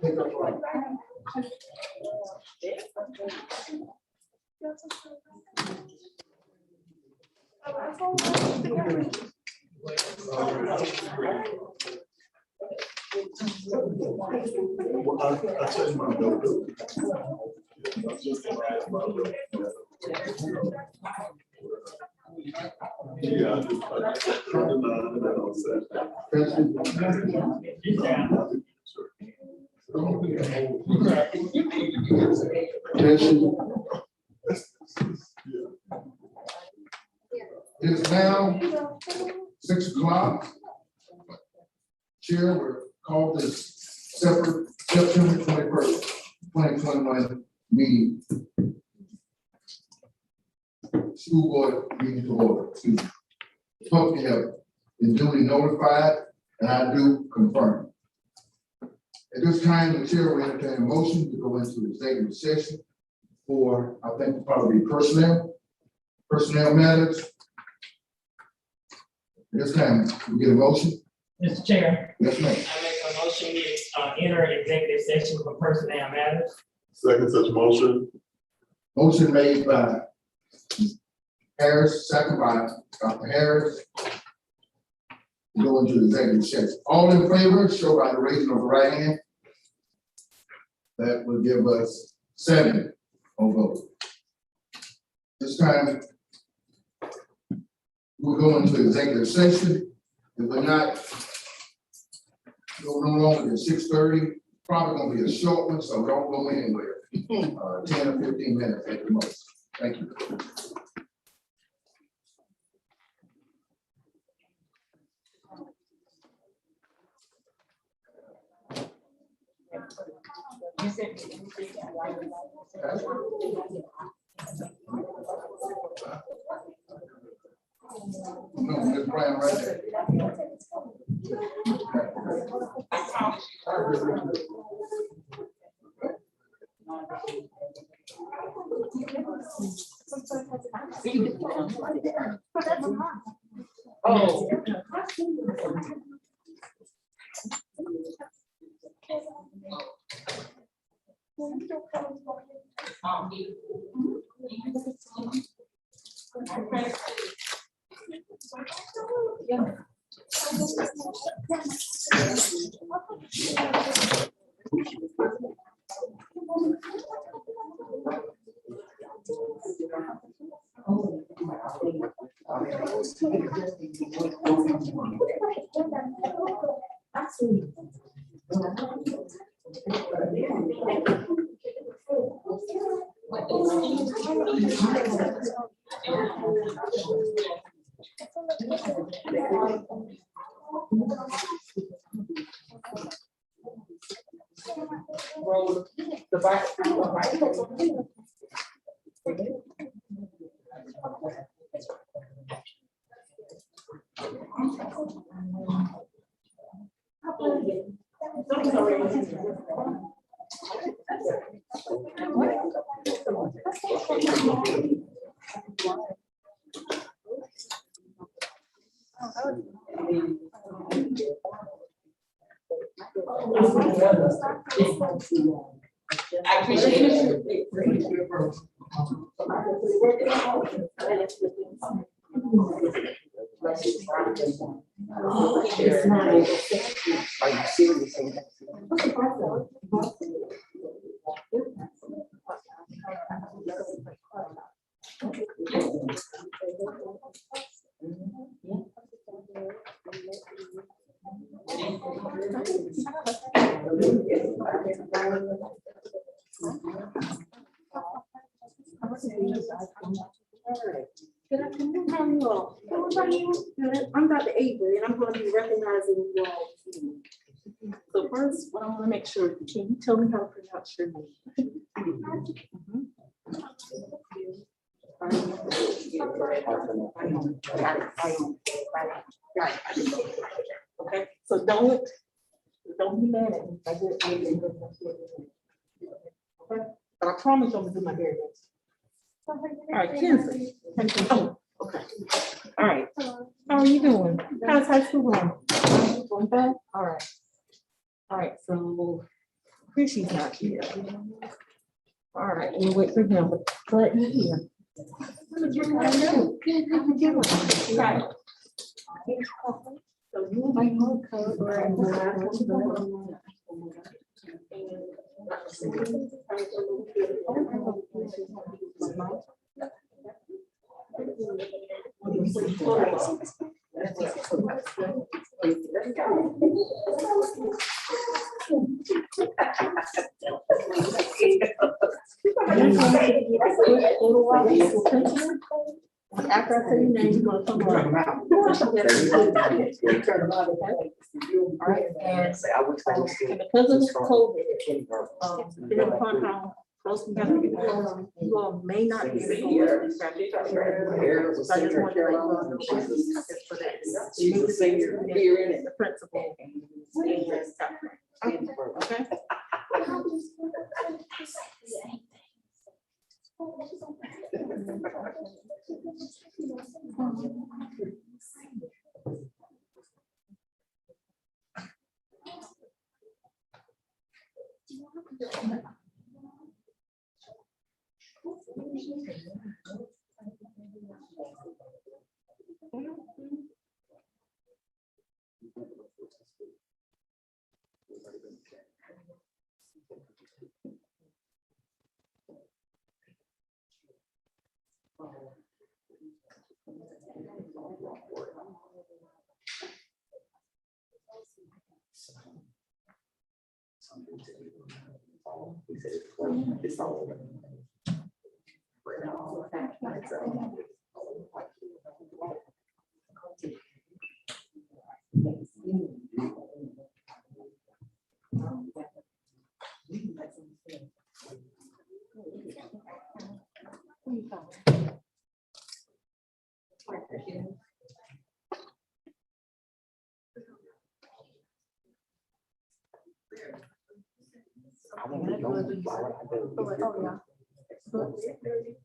Take up right. Well, I changed my note. Yeah, I just turned the line and then I'll say. Attention. It is now 6 o'clock. Chair, we're called this separate September 21st, 2021 meeting. School board meeting to order. Hope you have been duly notified, and I do confirm. At this time, the chair will entertain a motion to go into executive session for, I think, probably personnel matters. At this time, we get a motion. Mr. Chair. Yes, ma'am. I make a motion to enter an executive session for personnel matters. Second such motion. Motion made by Harris, second by Dr. Harris. To go into executive session. All in favor, show by the raising of the right hand. That will give us 7 on vote. This time, we'll go into executive session. If we're not, go no longer than 6:30, probably gonna be a short one, so don't go anywhere. 10 or 15 minutes at the most. Thank you. No, Ms. Brown, right there. Oh. I appreciate it. Are you serious? Good afternoon, how are you all? I'm Dr. Avery, and I'm going to be recognizing you all. So first, what I want to make sure, can you tell me how to pronounce your name? Okay, so don't be mad at me. I did. Okay, but I promise I'm gonna do my very best. All right, Kenzie. Oh, okay. All right. How are you doing? How's high school going? Going back? All right. All right. So Chrissy's not here. All right, we'll wait for him, but he's here. I know. Right. So you might want to cover. After I say your name, you're gonna come around. All right, and because of this COVID, depending upon how close we have to get, you all may not be able to hear. So I just want to let you know. Just for that. You need to say you're here in the principal. Okay.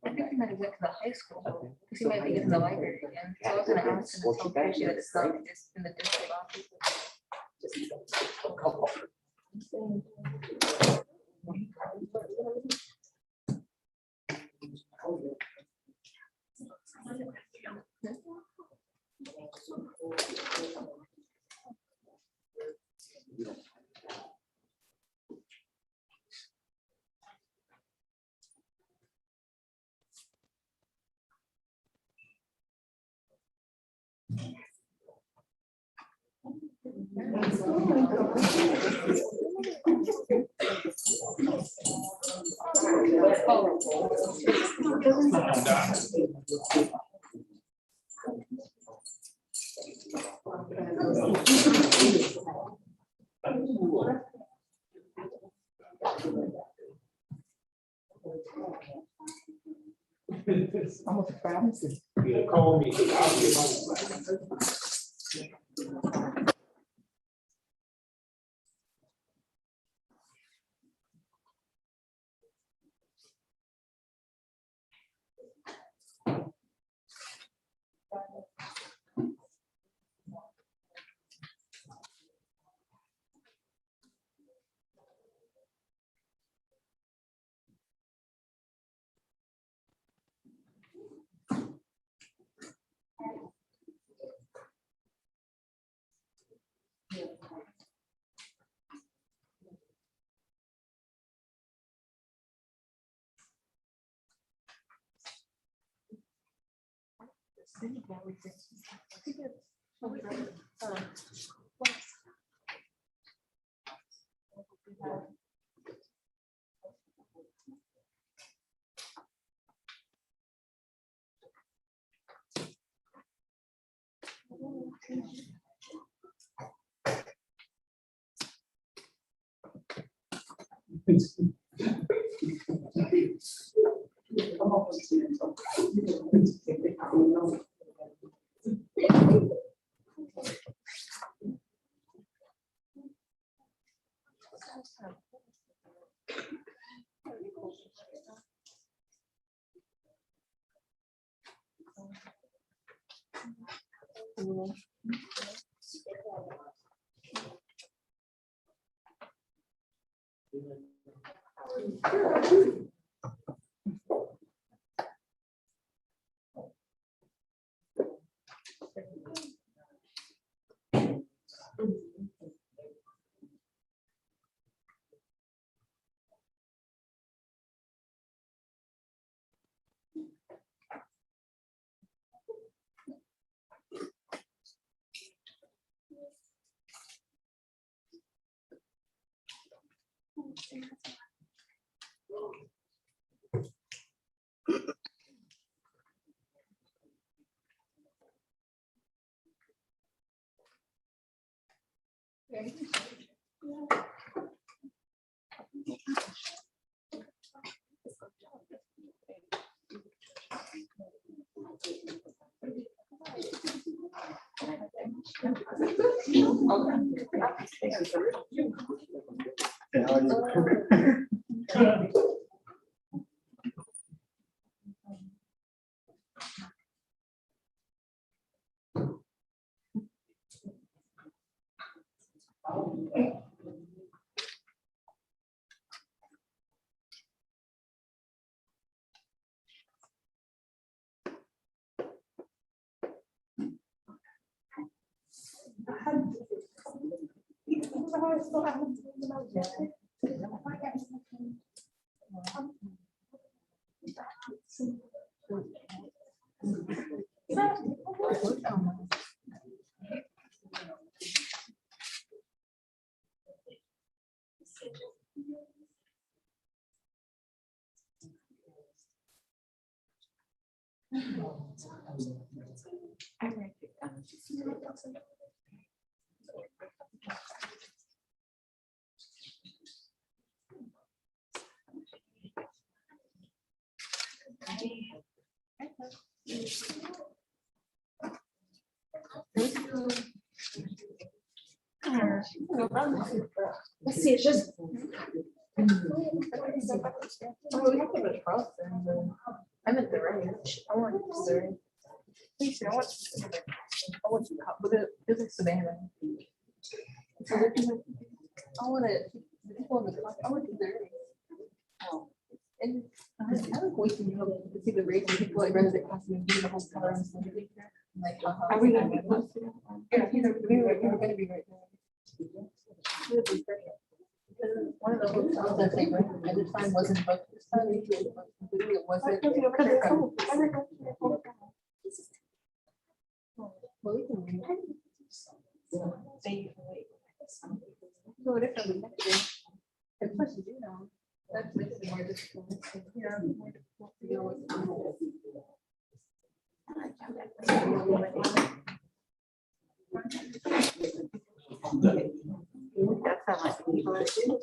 I think he might have went to the high school, because he might be in the library again. So I was gonna ask him to tell Tracy that it's not just in the district office. Almost a promise. Yeah, call me. I'll get my. Let's see, it's just. I'm at the range. I want Surrey. Please, I want to cop, but it's like Savannah. I want it. The people in the class, I want to Surrey. And I like waiting to see the race and people like run the class and do the whole color and stuff. Like, Are we gonna be posted? yeah, we're gonna be right there. One of the hotels that they went at the time wasn't booked this time. It wasn't. Well, we can wait. Go differently next year. And plus, you know, that makes it more difficult. Yeah, more difficult to deal with. That's how much people are doing.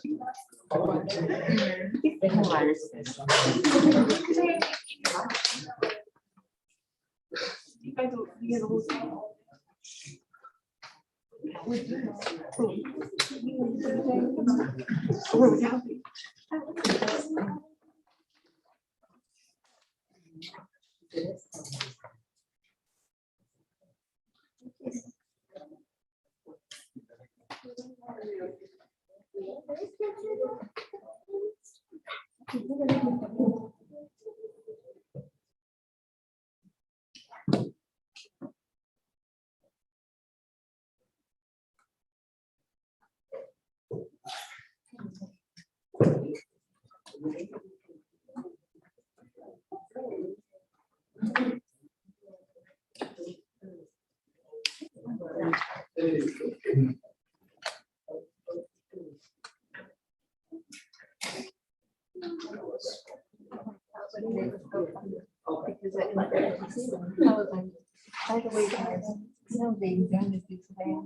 Because I was like, by the way, guys, you know, the exam is due today.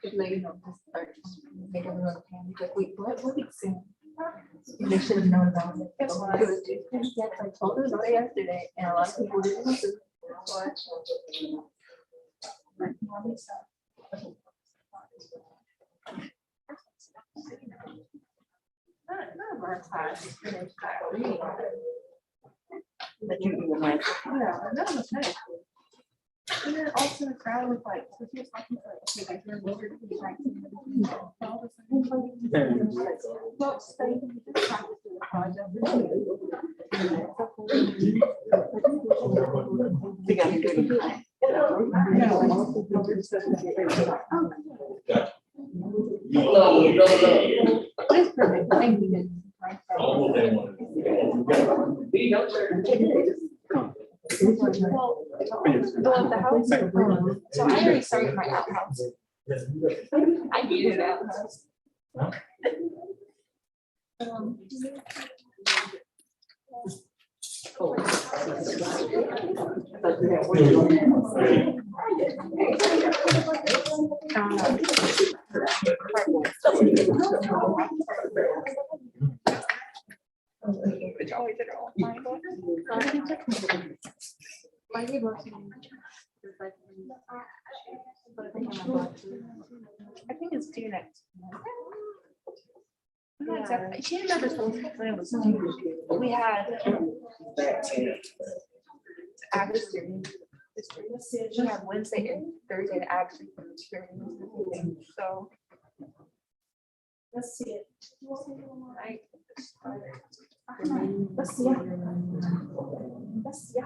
Could they, you know, just start make everyone panic, like, wait, what exam? And they should have known about it. Yes, I told them about it yesterday, and a lot of people didn't listen. None of our class finished that reading. But you like, Yeah, none of us had. And then also the crowd was like, so she was talking to like, okay, like, you're weird, he's like, all of a sudden, like, well, stay, just practice the project. That's perfect. Thank you. Well, the house, so I already started my outhouse. I needed an outhouse. Um, Which always did it all the time, my neighbor. I think it's due next. I'm not exactly- She never told me when it was due, but we had actually, we had Wednesday and Thursday to actually so. Let's see it. I. Let's see it. Let's see it.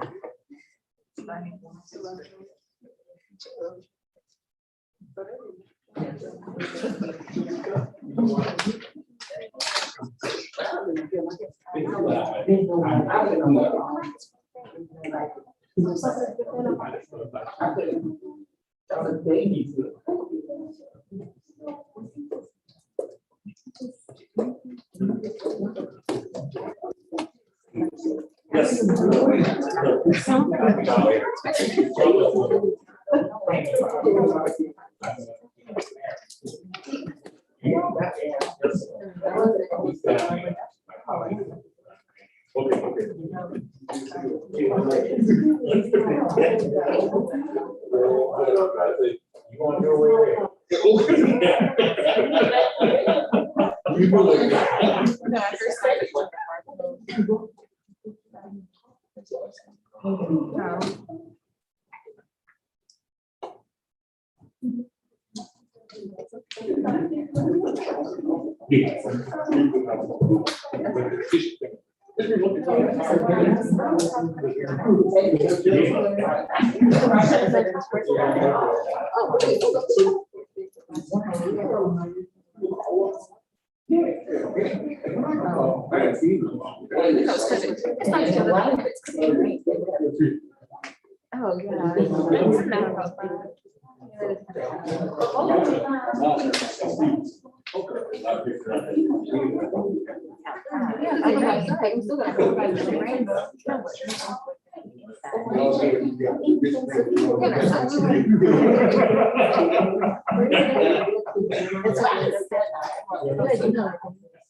Oh, yeah. It's not about that.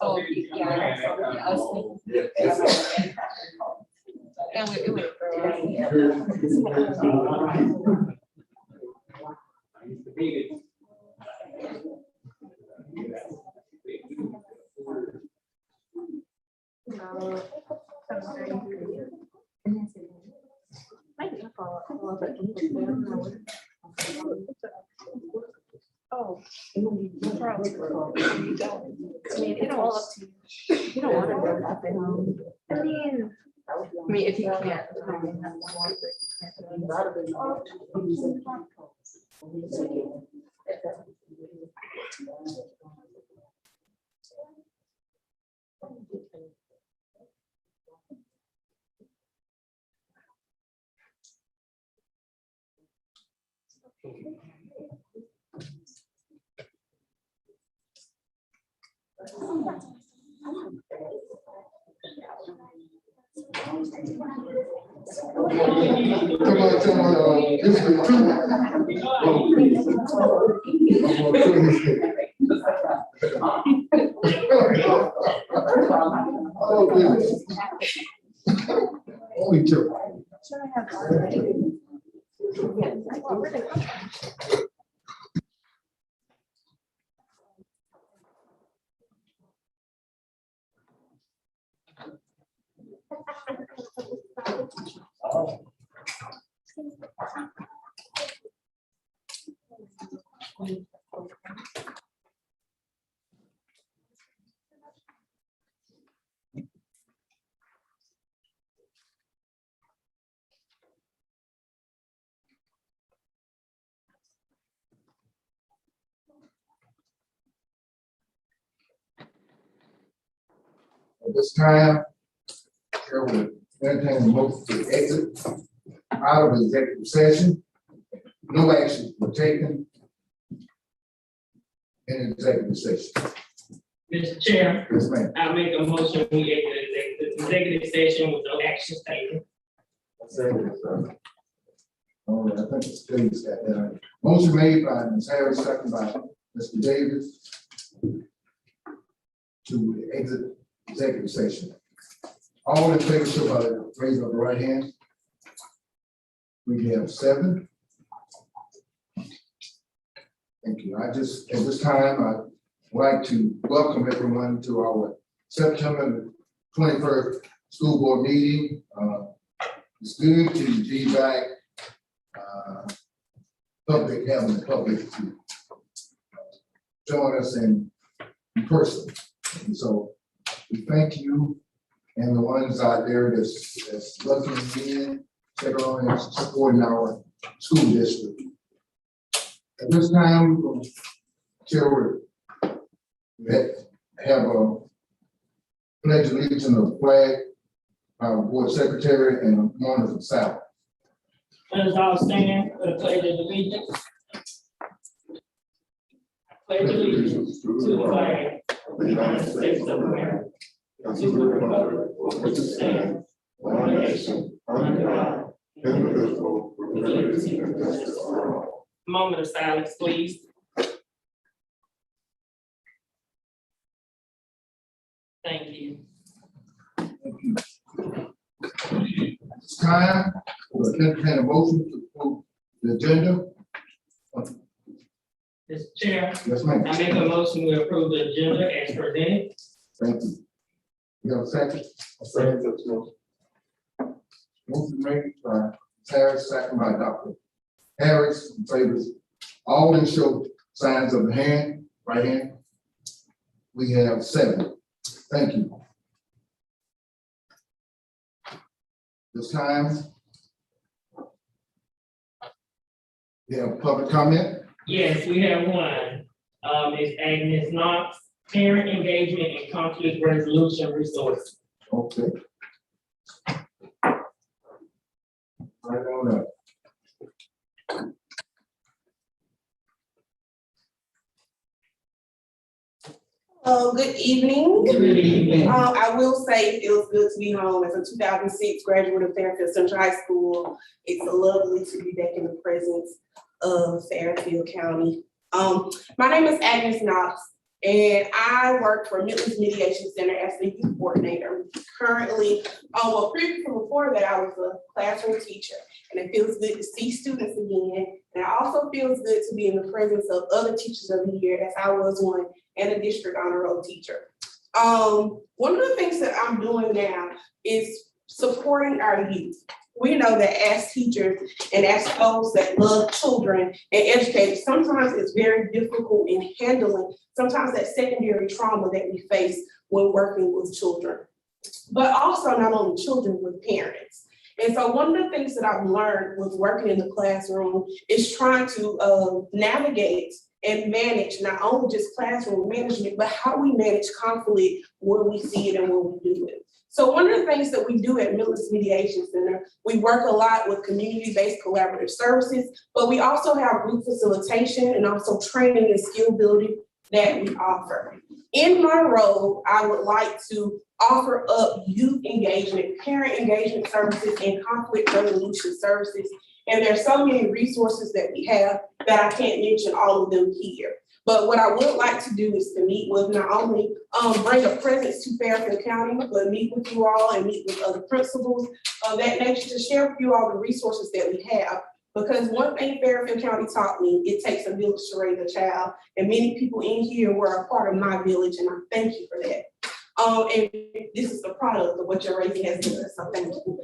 Oh, yeah. And it would. Oh. You don't. I mean, it's all up to you. You don't want to go nothing. I mean, if you can't. This is oh, goodness. Only two. At this time, Chair will entertain a motion to exit out of executive session. No action was taken in executive session. Mr. Chair, Yes, ma'am. I make a motion, we exit executive session with no action taken. All right, I think it's Davis got that. Motion made by Ms. Harris, second by Mr. Davis to exit executive session. All in favor, show by raise of the right hand. We have 7. Thank you. At this time, I'd like to welcome everyone to our September 21st school board meeting. It's good to be back, having the public to join us in person. And so we thank you and the ones out there that's looking in, check on and supporting our school district. At this time, Chair, we have a pledge allegiance to the flag, our board secretary, and a moment of silence. Let us all stand for the pledge of allegiance. Pledge allegiance to the flag of the United States of America, to the republic for which it stands, one nation, under God, indivisible, with liberty and justice for all. Moment of silence, please. Thank you. At this time, we'll entertain a motion to approve the agenda. Mr. Chair, Yes, ma'am. I make a motion to approve the agenda as presented. Thank you. You have a second? Second, that's most. Motion made by Harris, second by Dr. Harris, in favor. All in show signs of the hand, right hand. We have 7. Thank you. This time, we have public comment. Yes, we have one. Ms. Agnes Knox, Parent Engagement and Conflict Resolution Resource. Okay. Right on up. Good evening. Good evening. I will say it feels good to be home as a 2006 graduate of Fairfield Central High School. It's lovely to be back in the presence of Fairfield County. My name is Agnes Knox, and I work for Midlands Mediation Center as the youth coordinator. Currently, previously before that, I was a classroom teacher, and it feels good to see students again. And it also feels good to be in the presence of other teachers of the year, as I was one, and a district honor roll teacher. One of the things that I'm doing now is supporting our youth. We know that as teachers and as those that love children and educators, sometimes it's very difficult in handling sometimes that secondary trauma that we face when working with children, but also not only children, with parents. And so one of the things that I've learned with working in the classroom is trying to navigate and manage not only just classroom management, but how we manage conflict when we see it and when we do it. So one of the things that we do at Midlands Mediation Center, we work a lot with community-based collaborative services, but we also have group facilitation and also training and skill building that we offer. In my role, I would like to offer up youth engagement, parent engagement services, and conflict resolution services. And there's so many resources that we have that I can't mention all of them here. But what I would like to do is to meet with not only bring a presence to Fairfield County, but meet with you all and meet with other principals of that nature to share with you all the resources that we have. Because one thing Fairfield County taught me, it takes a village to raise a child. And many people in here were a part of my village, and I thank you for that. And this is the product of what you're raising as good, so thank you.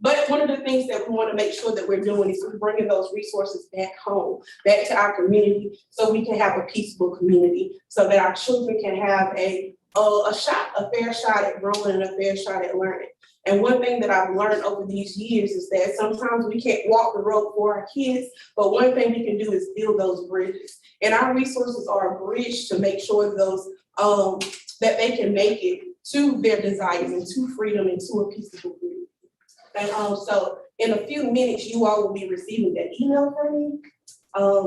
But one of the things that we want to make sure that we're doing is we're bringing those resources back home, back to our community, so we can have a peaceful community, so that our children can have a fair shot at growing and a fair shot at learning. And one thing that I've learned over these years is that sometimes we can't walk the road for our kids, but one thing we can do is build those bridges. And our resources are a bridge to make sure those that they can make it to their desires and to freedom and to a peaceable group. And so in a few minutes, you all will be receiving that email from me.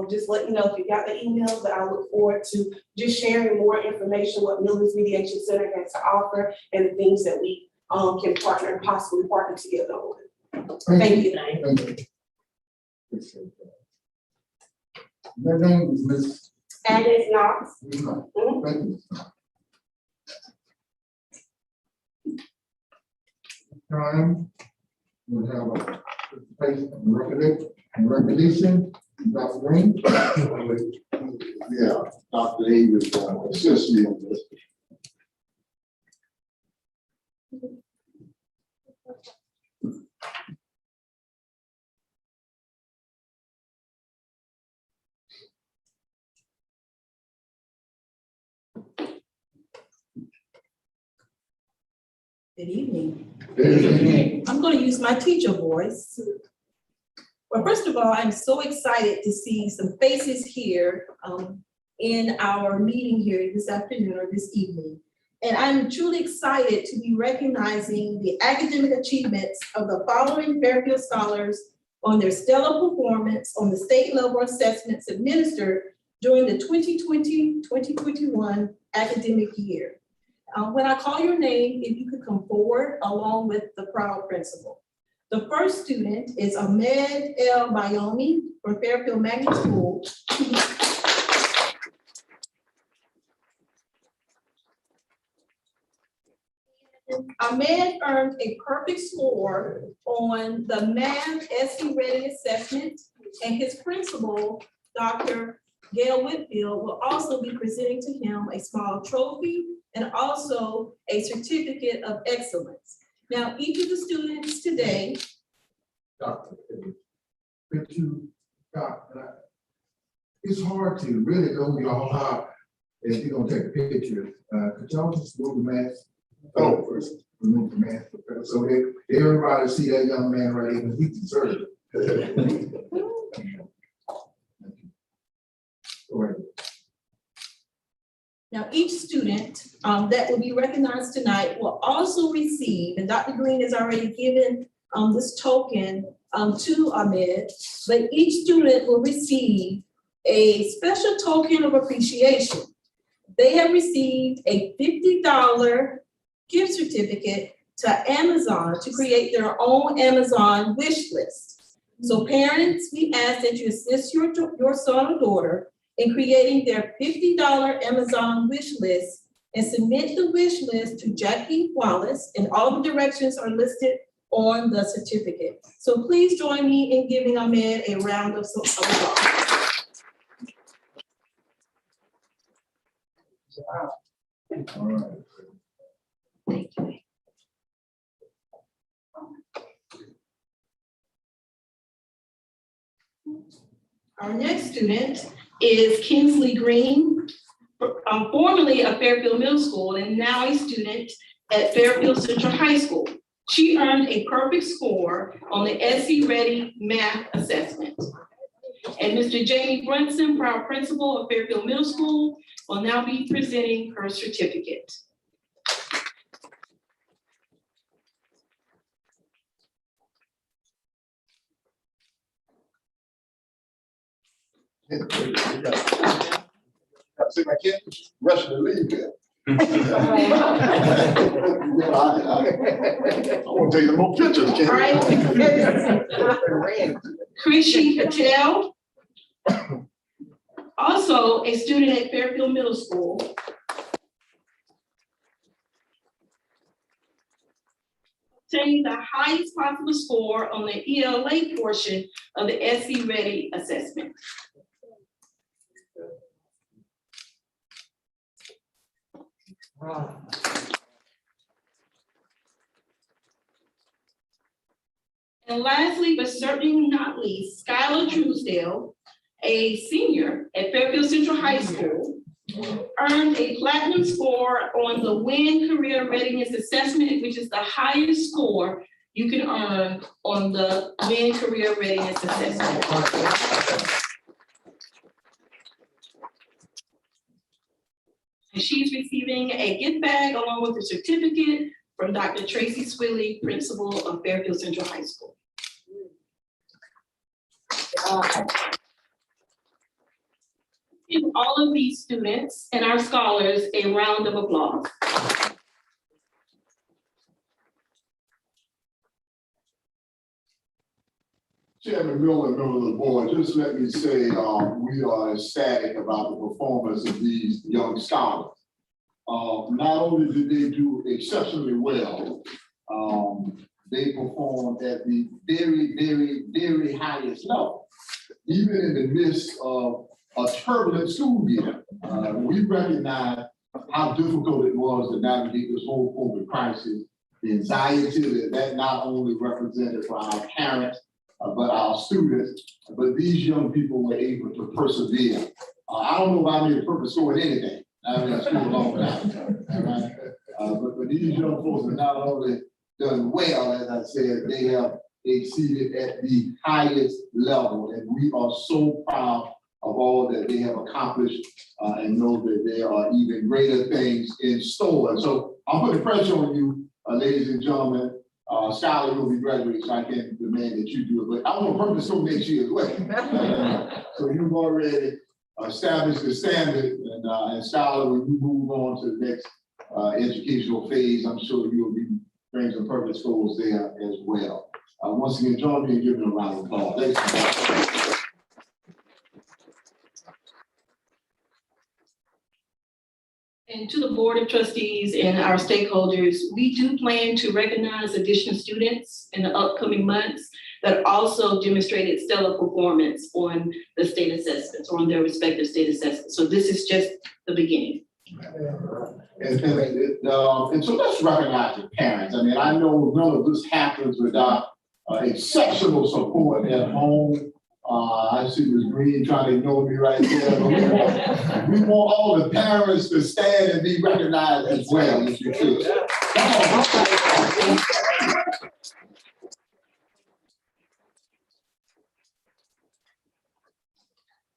Just let me know if you got the email, but I look forward to just sharing more information, what Miller's Mediation Center has to offer and the things that we can possibly partner together on. Thank you. Thank you. Appreciate that. Your name is Ms. Agnes Knox. Thank you. Time, we'll have a participation and recognition, Dr. Green. Yeah, Dr. Davis assist me on this. Good evening. Good I'm going to use my teacher voice. Well, first of all, I'm so excited to see some faces here in our meeting here this afternoon or this evening. And I'm truly excited to be recognizing the academic achievements of the following Fairfield scholars on their stellar performance on the state level assessments administered during the 2020-2021 academic year. When I call your name, if you could come forward along with the proud principal. The first student is Ahmed El Bayomi from Fairfield Magnet School. Ahmed earned a perfect score on the math SC Readiness assessment, and his principal, Dr. Gail Whitfield, will also be presenting to him a small trophy and also a certificate of excellence. Now, each of the students today. Doctor, could you, it's hard to really know y'all out if you're gonna take pictures. Could y'all just move the mask? Oh, first, remove the mask, so that everybody see that young man right here, he deserves it. Go ahead. Now, each student that will be recognized tonight will also receive, and Dr. Green has already given this token to Ahmed, but each student will receive a special token of appreciation. They have received a $50 gift certificate to Amazon to create their own Amazon wish list. So parents, we ask that you assist your son or daughter in creating their $50 Amazon wish list and submit the wish list to Jackie Wallace, and all the directions are listed on the certificate. So please join me in giving Ahmed a round of applause. All right. Thank you. Our next student is Kinsley Green, formerly of Fairfield Middle School and now a student at Fairfield Central High School. She earned a perfect score on the SC Ready math assessment. And Mr. Jamie Brunson, proud principal of Fairfield Middle School, will now be presenting her certificate. See my kid rushing to leave there. I want to take some more pictures, Ken. All right. Krishi Patel, also a student at Fairfield Middle School. Obtained the highest possible score on the ELA portion of the SC Ready assessment. And lastly, but certainly not least, Skylar Truesdale, a senior at Fairfield Central High School, earned a platinum score on the WIN Career Readiness Assessment, which is the highest score you can earn on the WIN Career Readiness Assessment. And she's receiving a gift bag along with a certificate from Dr. Tracy Swilly, principal of Fairfield Central High School. Give all of these students and our scholars a round of applause. Chairman Miller, members of the board, just let me say, we are ecstatic about the performance of these young scholars. Not only did they do exceptionally well, they performed at the very, very, very highest level. Even in the midst of a turbulent school year, we recognize how difficult it was to navigate this whole COVID crisis, the anxiety that not only represented for our parents, but our students, but these young people were able to persevere. I don't know if I made a perfect score in anything. I've been in school a long time, right? But these young folks have not only done well, as I said, they have exceeded at the highest level, and we are so proud of all that they have accomplished and know that there are even greater things in store. And so I'm putting pressure on you, ladies and gentlemen. Skylar will be graduating, so I can't demand that you do it, but I want to purpose so next year as well. So you've already established the standard, and Skylar, when you move on to the next educational phase, I'm sure you will be bringing some perfect scores there as well. Once again, join me in giving a round of applause. Thanks. And to the Board of Trustees and our stakeholders, we do plan to recognize additional students in the upcoming months that also demonstrated stellar performance on the state assessments or on their respective state assessments. So this is just the beginning. And so let's recognize the parents. I mean, I know none of this happens without exceptional support at home. I see Ms. Green trying to ignore me right there. But we want all the parents to stand and be recognized as well, if you could.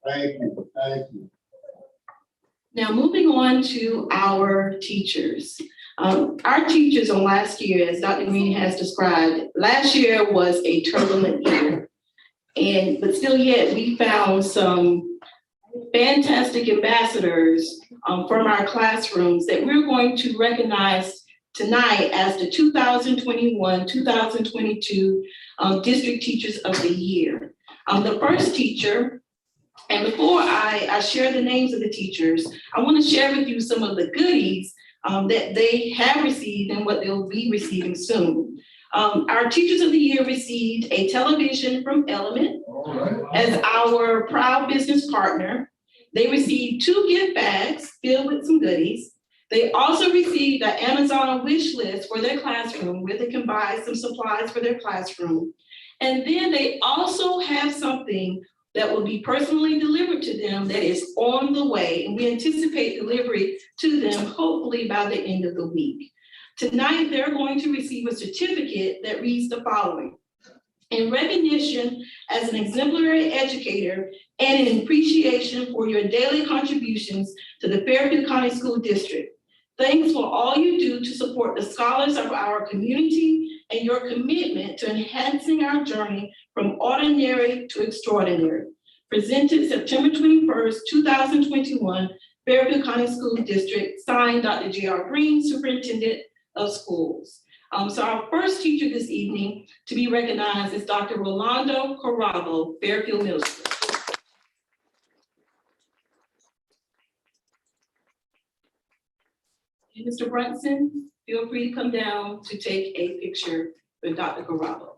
Thank you, thank you. Now, moving on to our teachers. Our teachers on last year, as Dr. Green has described, last year was a turbulent year. But still yet, we found some fantastic ambassadors from our classrooms that we're going to recognize tonight as the 2021-2022 District Teachers of the Year. The first teacher, and before I share the names of the teachers, I want to share with you some of the goodies that they have received and what they'll be receiving soon. Our Teachers of the Year received a television from Element as our proud business partner. They received 2 gift bags filled with some goodies. They also received an Amazon wish list for their classroom where they can buy some supplies for their classroom. And then they also have something that will be personally delivered to them that is on the way. And we anticipate delivery to them hopefully by the end of the week. Tonight, they're going to receive a certificate that reads the following: in recognition as an exemplary educator and in appreciation for your daily contributions to the Fairfield County School District. Thanks for all you do to support the scholars of our community and your commitment to enhancing our journey from ordinary to extraordinary. Presented September 21st, 2021, Fairfield County School District, signed Dr. J.R. Green, Superintendent of Schools. So our first teacher this evening to be recognized is Dr. Rolando Carravo, Fairfield Middle School. And Mr. Brunson, feel free to come down to take a picture with Dr. Carravo.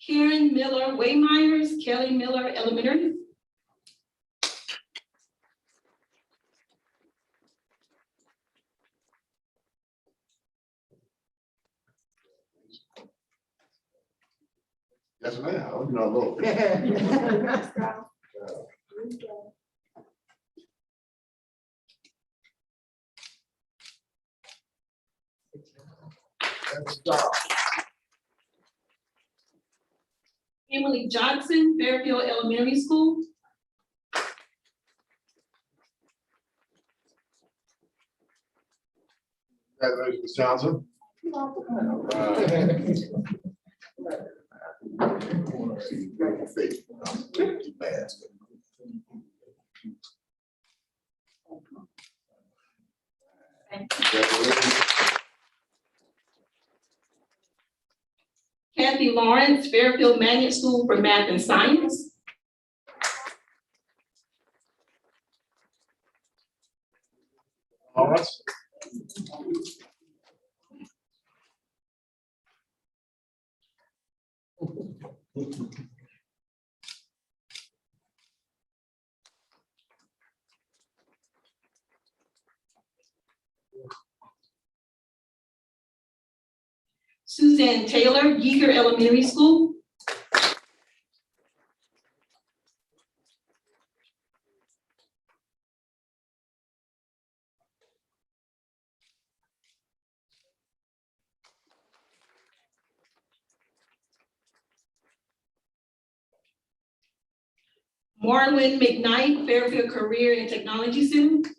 Karen Miller Waymeyers, Kelly Miller Elementary. Yes, ma'am. You know, look. Emily Johnson, Fairfield Elementary School. Congratulations, Ms. Johnson. Congratulations. Kathy Lawrence, Fairfield Magnet School for Math and Science. All right. Suzanne Taylor, Yeager Elementary School. Marlon McKnight, Fairfield Career and Technology Center.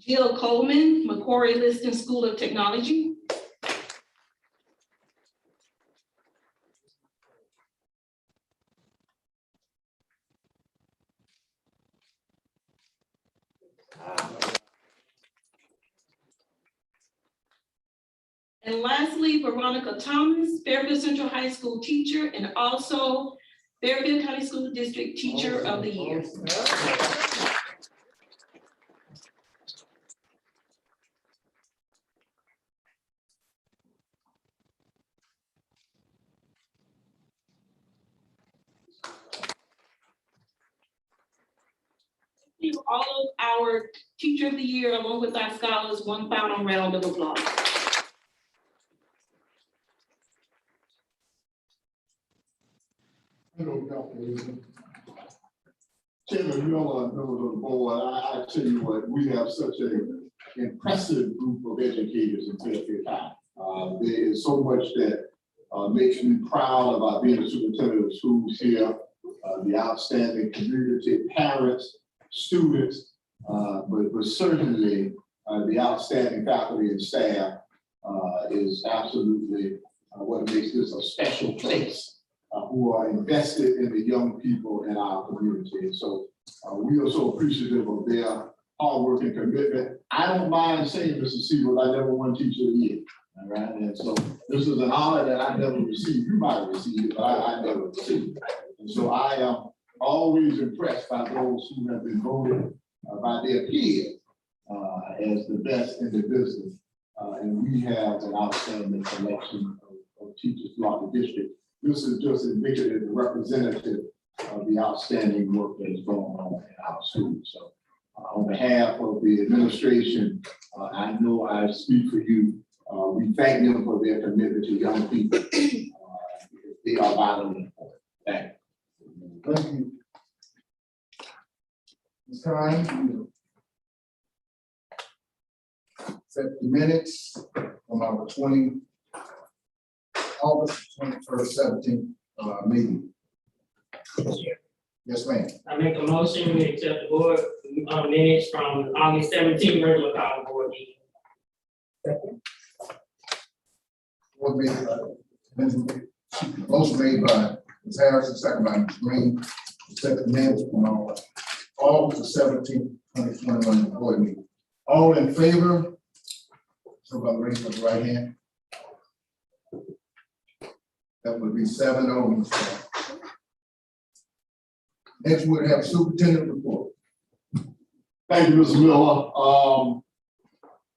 Jill Coleman, Macquarie Liston School of Technology. And lastly, Veronica Thomas, Fairfield Central High School teacher and also Fairfield County School District Teacher of the Year. All of our Teacher of the Year, along with our scholars, one final round of applause. Chairman, you know, members of the board, I tell you what, we have such an impressive group of educators in Fairfield County. There is so much that makes me proud about being a superintendent of schools here, the outstanding community, parents, students, but certainly the outstanding faculty and staff is absolutely what makes this a special place. Who are invested in the young people in our community. And so we are so appreciative of their hard work and commitment. I don't mind saying, Mr. Siebel, I never won Teacher of the Year. All right, and so this is an honor that I never received. You might have received it, but I never received it. And so I am always impressed by those who have been voted by their peers as the best in the business. And we have an outstanding collection of teachers throughout the district. This is just indicative and representative of the outstanding work that is going on in our schools. So on behalf of the administration, I know I speak for you. We thank them for their commitment to young people. They are vitally important. Thank you. Thank you. Ms. Kine. Set the minutes from our August 21st, 17th meeting. Yes, ma'am. I make a motion, we accept the board minutes from August 17th regular call board meeting. Motion made by Ms. Harrison, second by Ms. Green. Accept the minutes from our August 17th, 2021 board meeting. All in favor? So by raise of the right hand. That would be 7-0. Next, we'll have superintendent report. Thank you, Mr. Miller.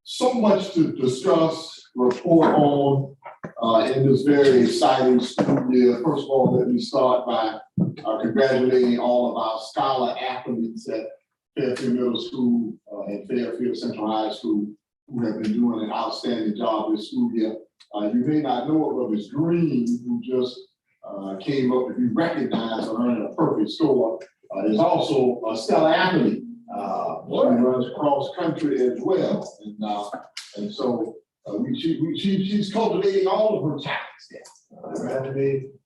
So much to discuss, report on. in this very exciting school year. First of all, let me start by congratulating all of our scholar athletes at Fairfield Middle School and Fairfield Central High School who have been doing an outstanding job this school year. You may not know it, but Ms. Green, who just came up to be recognized for earning a perfect score, is also a stellar athlete. She runs cross country as well, and so she's cultivating all of her talents,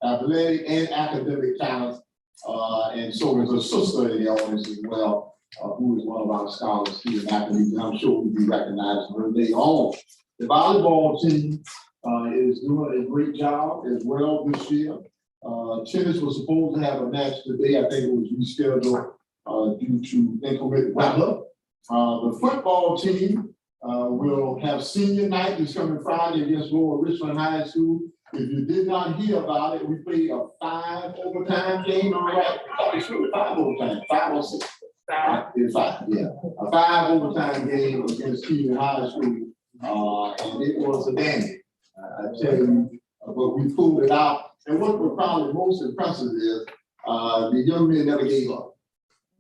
athletic and academic talents, and so is her sister in the audience as well, who is one of our scholars here in athletes, and I'm sure will be recognized for her later on. The volleyball team is doing a great job as well this year. Tennis was supposed to have a match today. I think it was rescheduled due to inclement weather. The football team will have senior night this coming Friday against Lower Richland High School. If you did not hear about it, we played a 5 overtime game. Right? It's really 5 overtime, 5 or 6. It's 5, yeah. A 5 overtime game against Keene High School, and it was a dandy. I tell you, but we pulled it out. And what was probably most impressive is the young men never gave up.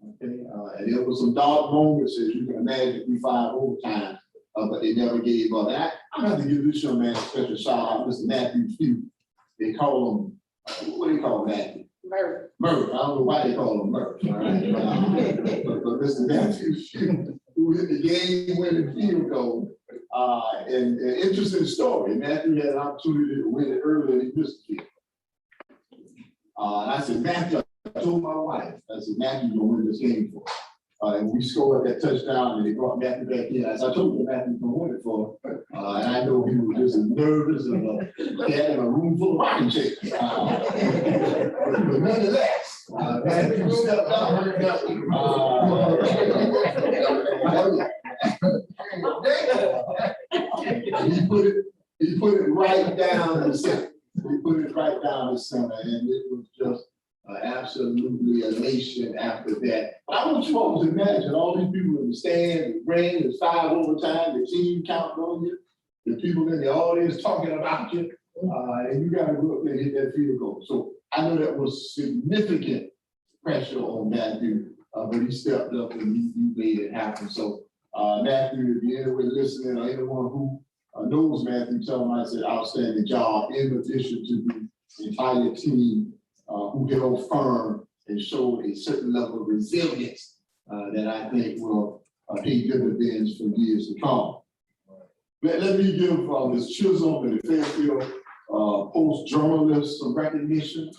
Okay, and there were some dark moments, as you can imagine, we 5 overtime, but they never gave up. And I'm going to give this young man a special shout out, Mr. Matthew Few. They call him, what do they call Matthew? Murph. Murph. I don't know why they call him Murph. All right? But Mr. Matthew Few, who hit the game-winning field goal. And an interesting story. Matthew had an opportunity to win it early and he missed the field. And I said, Matthew, I told my wife, I said, Matthew, you're gonna win this game for us. And we scored that touchdown and they brought Matthew back in. As I told you, Matthew was gonna win it for us. And I know he was just as nervous as he had in a room full of rocking chairs. But nonetheless, Matthew stepped up. He put it right down the center. He put it right down the center, and it was just absolutely elation after that. But I want you all to imagine all these people in the stand, the rain, it's 5 overtime, the team counting on you, the people in the audience talking about you, and you got to go up there and hit that field goal. So I know that was significant pressure on Matthew, but he stepped up and he made it happen. So Matthew, if you're anywhere listening or anyone who knows Matthew, tell him I said outstanding job in addition to the entire team who held firm and showed a certain level of resilience that I think will pay dividends for years to come. Let me give Ms. Chisholm and the Fairfield Post journalists some recognition.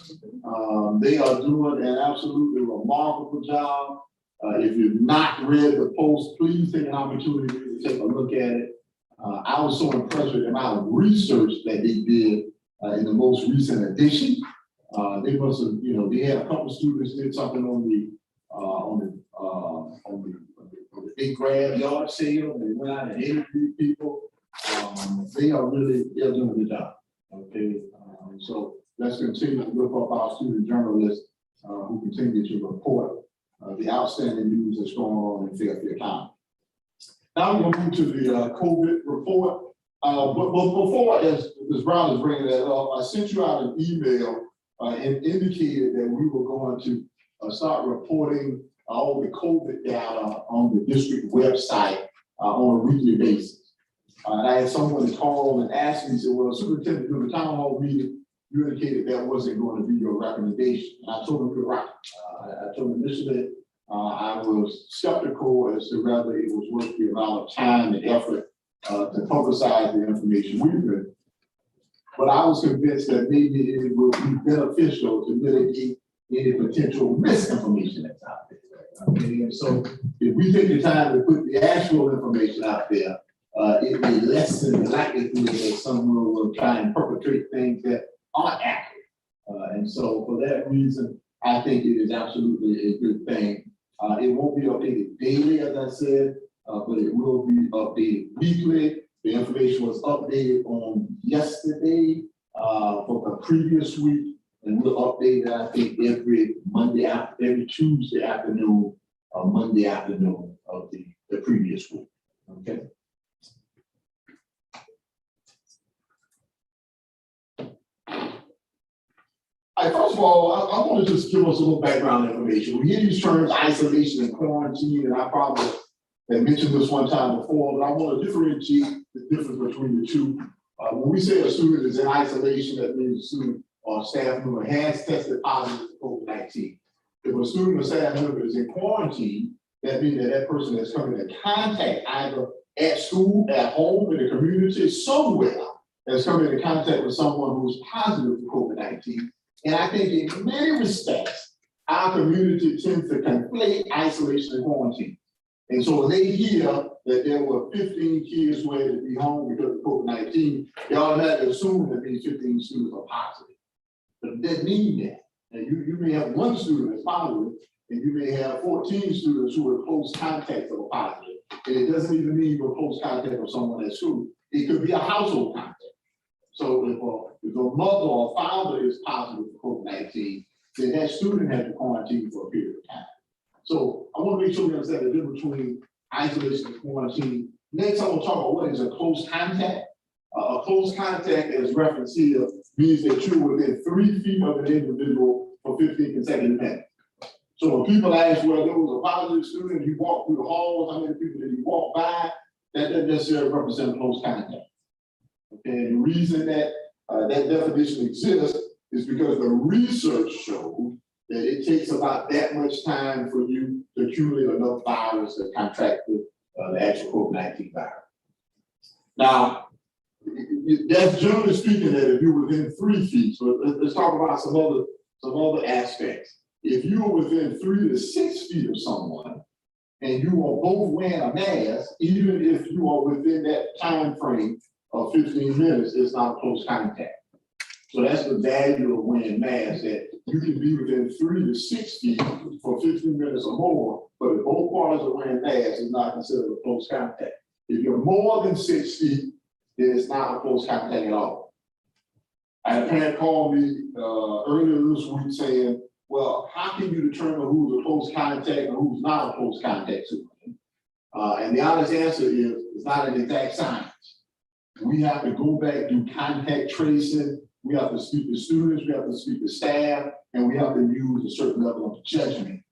They are doing an absolutely remarkable job. If you've not read the Post, please take an opportunity to take a look at it. I was so impressed with the amount of research that they did in the most recent edition. They must have, they had a couple of students did something on the big grab yard sale. They went out and interviewed people. They're doing a good job. Okay, so let's continue to look up our student journalists who continue to report the outstanding news that's going on in Fairfield County. Now we're going to move to the COVID report. But before, as Ms. Brown is bringing that up, I sent you out an email and indicated that we were going to start reporting all the COVID data on the district website on a weekly basis. And I had someone call and ask me, said, well, Superintendent, during the town hall meeting, you indicated that wasn't going to be your recommendation. And I told him you're right. I told him initially I was skeptical as to whether it was worth the amount of time and effort to publicize the information we've written. But I was convinced that maybe it would be beneficial to mitigate any potential misinformation that's out there. Okay, and so if we take the time to put the actual information out there, it may lessen the likelihood that someone will try and perpetrate things that aren't accurate. And so for that reason, I think it is absolutely a good thing. It won't be updated daily, as I said, but it will be updated weekly. The information was updated on yesterday for the previous week, and we'll update it, I think, every Tuesday afternoon or Monday afternoon of the previous week. Okay. of all, I want to just give us a little background information. We hear these terms, isolation and quarantine, and I probably have mentioned this one time before, but I want to differentiate the difference between the two. When we say a student is in isolation, that means a student or staff member has tested positive for COVID-19. If a student or staff member is in quarantine, that means that that person has come into contact either at school, at home, in the community, somewhere, has come into contact with someone who's positive for COVID-19. And I think in many respects, our community tends to conflate isolation and quarantine. And so when they hear that there were 15 kids who had to be home because of COVID-19, they automatically assume that these 15 students are positive. But it doesn't mean that. And you may have one student that's positive, and you may have 14 students who are close contacts that are positive. And it doesn't even mean you're close contact with someone at school. It could be a household contact. So if a mother or father is positive for COVID-19, then that student has to quarantine for a period of time. So I want to make sure we understand the difference between isolation and quarantine. Next, I want to talk about what is a close contact. A close contact, as referenced here, means that you're within 3 feet of an individual for 15 consecutive minutes. So when people ask, well, there was a positive student, he walked through the halls, how many people did he walk by? That doesn't necessarily represent close contact. Okay, and the reason that that definition exists is because the research shows that it takes about that much time for you to accumulate enough virus to contract the actual COVID-19 virus. Now, that's generally speaking that if you're within 3 feet, so let's talk about some other aspects. If you're within 3 to 6 feet of someone, and you are both wearing a mask, even if you are within that time frame of 15 minutes, it's not close contact. So that's the value of wearing masks, that you can be within 3 to 6 feet for 15 minutes or more, but if both parties are wearing masks, it's not considered a close contact. If you're more than 6 feet, then it's not a close contact at all. I had a parent call me earlier this week saying, well, how can you determine who's a close contact and who's not a close contact to them? And the honest answer is, it's not an exact science. We have to go back, do contact tracing. We have to speak to students, we have to speak to staff, and we have to use a certain level of judgment.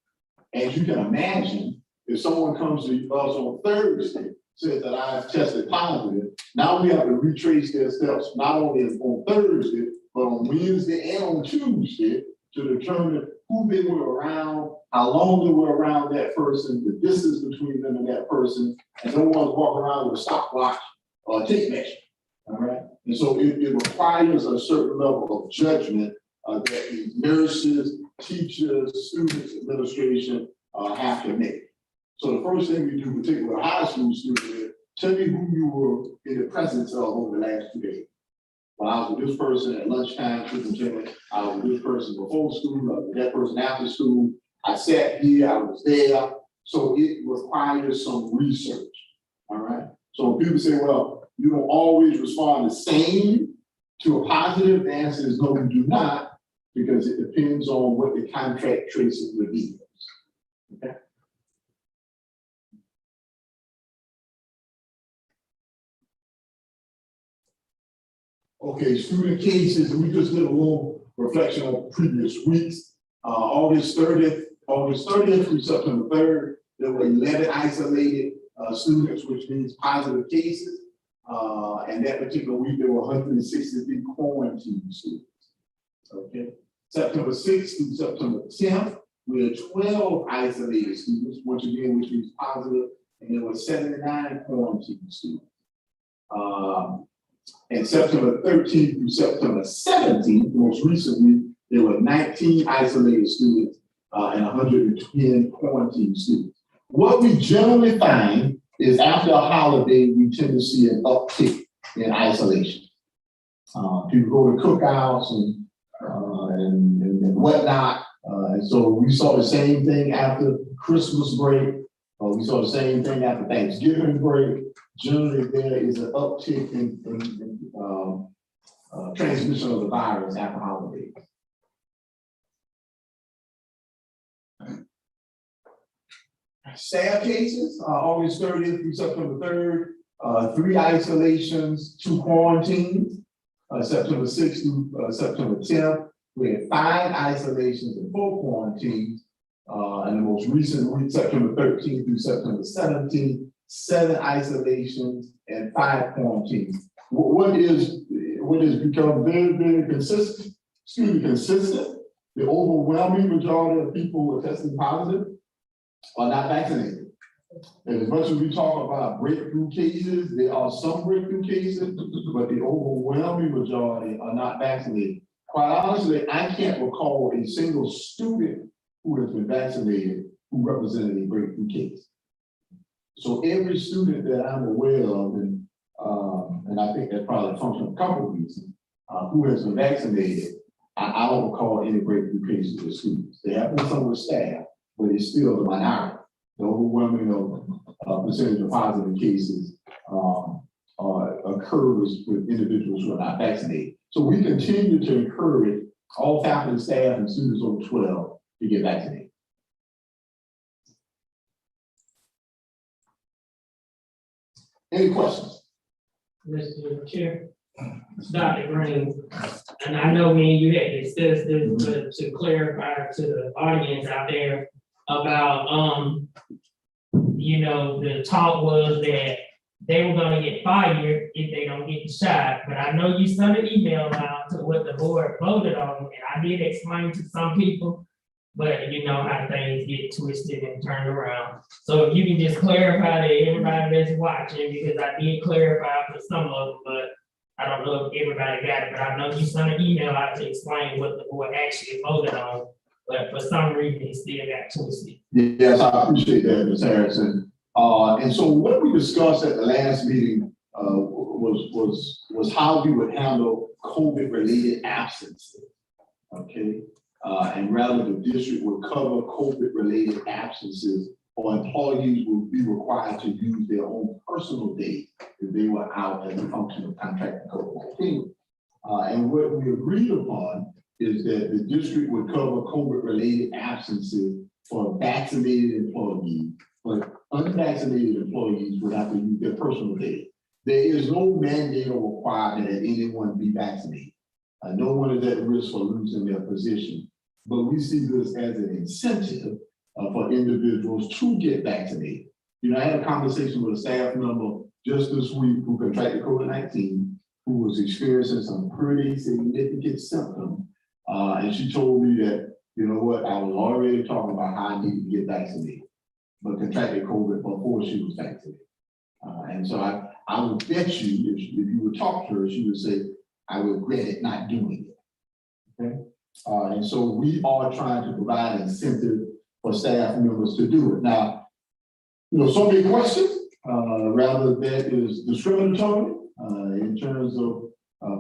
As you can imagine, if someone comes to us on Thursday, says that I've tested positive, now we have to retrace their steps, not only on Thursday, but on Wednesday and on Tuesday, to determine who they were around, how long they were around that person, the distance between them and that person, and no one's walking around with a stopwatch or a tape measure. All right. And so it requires a certain level of judgment that the nurses, teachers, students, administration have to make. So the first thing we do, particularly with a high school student, is tell me who you were in the presence of over the last 2 days. Well, I was with this person at lunchtime, I was with this person before school, I was with that person after school. I sat here, I was there. So it requires some research. All right. So when people say, well, you don't always respond the same to a positive, the answer is no, you do not, because it depends on what the contract tracing reveals. Okay. Okay, student cases, we just did a little reflection on previous weeks. August 30th through September 3rd, there were 11 isolated students, which means positive cases. And that particular week, there were 163 quarantine students. Okay. September 6th through September 10th, we had 12 isolated students, once again, which means positive, and there were 79 quarantine students. And September 13th through September 17th, the most recent week, there were 19 isolated students and 110 quarantine students. What we generally find is after a holiday, we tend to see an uptick in isolation. People go to cookouts and whatnot. And so we saw the same thing after Christmas break. We saw the same thing after Thanksgiving break. Generally, there is an uptick in transmission of the virus after holidays. Staff cases, August 30th through September 3rd, 3 isolations, 2 quarantines, September 6th through September 10th, We had 5 isolations and 4 quarantines. In the most recent week, September 13th through September 17th, 7 isolations and 5 quarantines. What has become very, very consistent, the overwhelming majority of people who are testing positive are not vaccinated. And as much as we talk about breakthrough cases, there are some breakthrough cases, but the overwhelming majority are not vaccinated. Quite honestly, I can't recall a single student who has been vaccinated who represented a breakthrough case. So every student that I'm aware of, and I think that's probably a function of a couple of reasons, who has been vaccinated, I don't recall any breakthrough cases with students. There have been some with staff, but it's still the minority. The overwhelming percentage of positive cases occurs with individuals who are not vaccinated. So we continue to encourage all faculty, staff, and students over 12 to get vaccinated. Any questions? Mr. Chair, Dr. Green, and I know me and you had discussed this, but to clarify to the audience out there about, you know, the talk was that they were gonna get fired if they don't get the shot, but I know you sent an email out to what the board voted on, and I did explain to some people, but you know how things get twisted and turned around. So if you can just clarify to everybody that's watching, because I did clarify for some of them, but I don't know if everybody got it, but I know you sent an email out to explain what the board actually voted on, but for some reason it still got twisted. Yes, I appreciate that, Ms. Harrison. And so what we discussed at the last meeting was how we would handle COVID-related absences. Okay, and rather the district would cover COVID-related absences, or employees would be required to use their own personal days if they were out as a function of contracting COVID-19. And what we agreed upon is that the district would cover COVID-related absences for vaccinated employees, but unvaccinated employees would have to use their personal data. There is no mandate or requirement that anyone be vaccinated. No one is at risk for losing their position, but we see this as an incentive for individuals to get vaccinated. You know, I had a conversation with a staff member just this week who contracted COVID-19, who was experiencing some pretty significant symptoms. And she told me that, you know what, I was already talking about how I needed to get vaccinated, but contracted COVID before she was vaccinated. And so I would bet you, if you would talk to her, she would say, I regretted not doing it. Okay. And so we are trying to provide incentive for staff members to do it. Now, you know, so many questions, rather that is discriminatory in terms of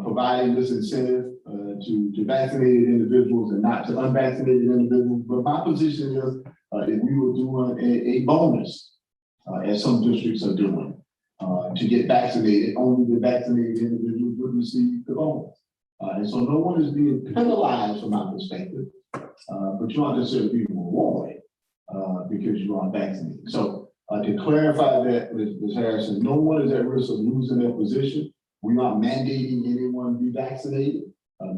providing this incentive to vaccinated individuals and not to unvaccinated individuals. But my position is if we were doing a bonus, as some districts are doing, to get vaccinated, only the vaccinated individuals would receive the bonus. And so no one is being penalized from my perspective, but you aren't necessarily being rewarded because you are vaccinated. So to clarify that, Ms. Harrison, no one is at risk of losing their position. We're not mandating anyone be vaccinated.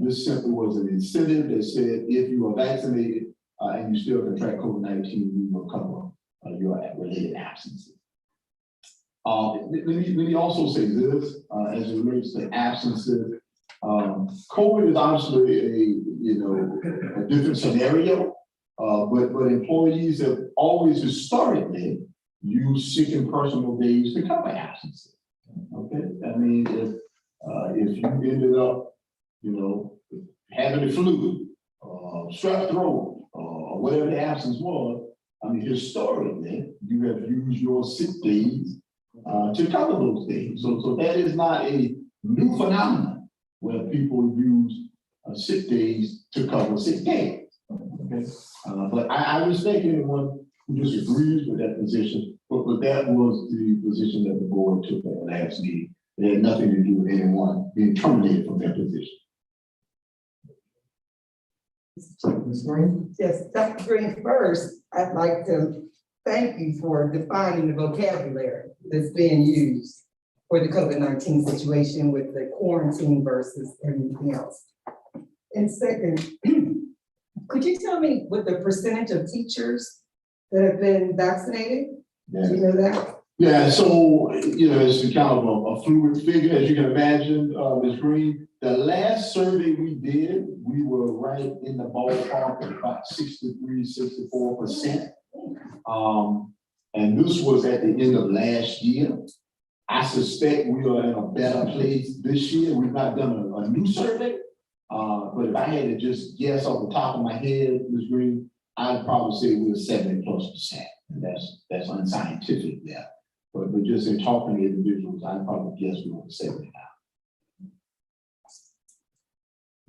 This simply was an incentive that said if you are vaccinated and you still contract COVID-19, we will cover your related absences. Let me also say this as it relates to absences. COVID is obviously a different scenario, but employees have always historically used sick and personal days to cover absences. Okay, I mean if you ended up, having the flu, strep throat, or whatever the absence was, I mean historically you have used your sick days to cover those days. So that is not a new phenomenon where people use sick days to cover sick days. Okay, but I respect anyone who disagrees with that position, but that was the position that the board took at the last meeting. It had nothing to do with anyone being terminated from their position. Ms. Green? Yes, Dr. Green, first, I'd like to thank you for defining the vocabulary that's being used for the COVID-19 situation with the quarantine versus everything else. And second, could you tell me what the percentage of teachers that have been vaccinated? Do you know that? Yeah, so, it's a kind of a fluid figure, as you can imagine, Ms. Green. The last survey we did, we were right in the ballpark of about 63–64%. And this was at the end of last year. I suspect we are in a better place this year. We've not done a new survey. But if I had to just guess off the top of my head, Ms. Green, I'd probably say we're 70+%. And that's unscientific there. But just in talking to individuals, I'd probably guess we're on 70 now.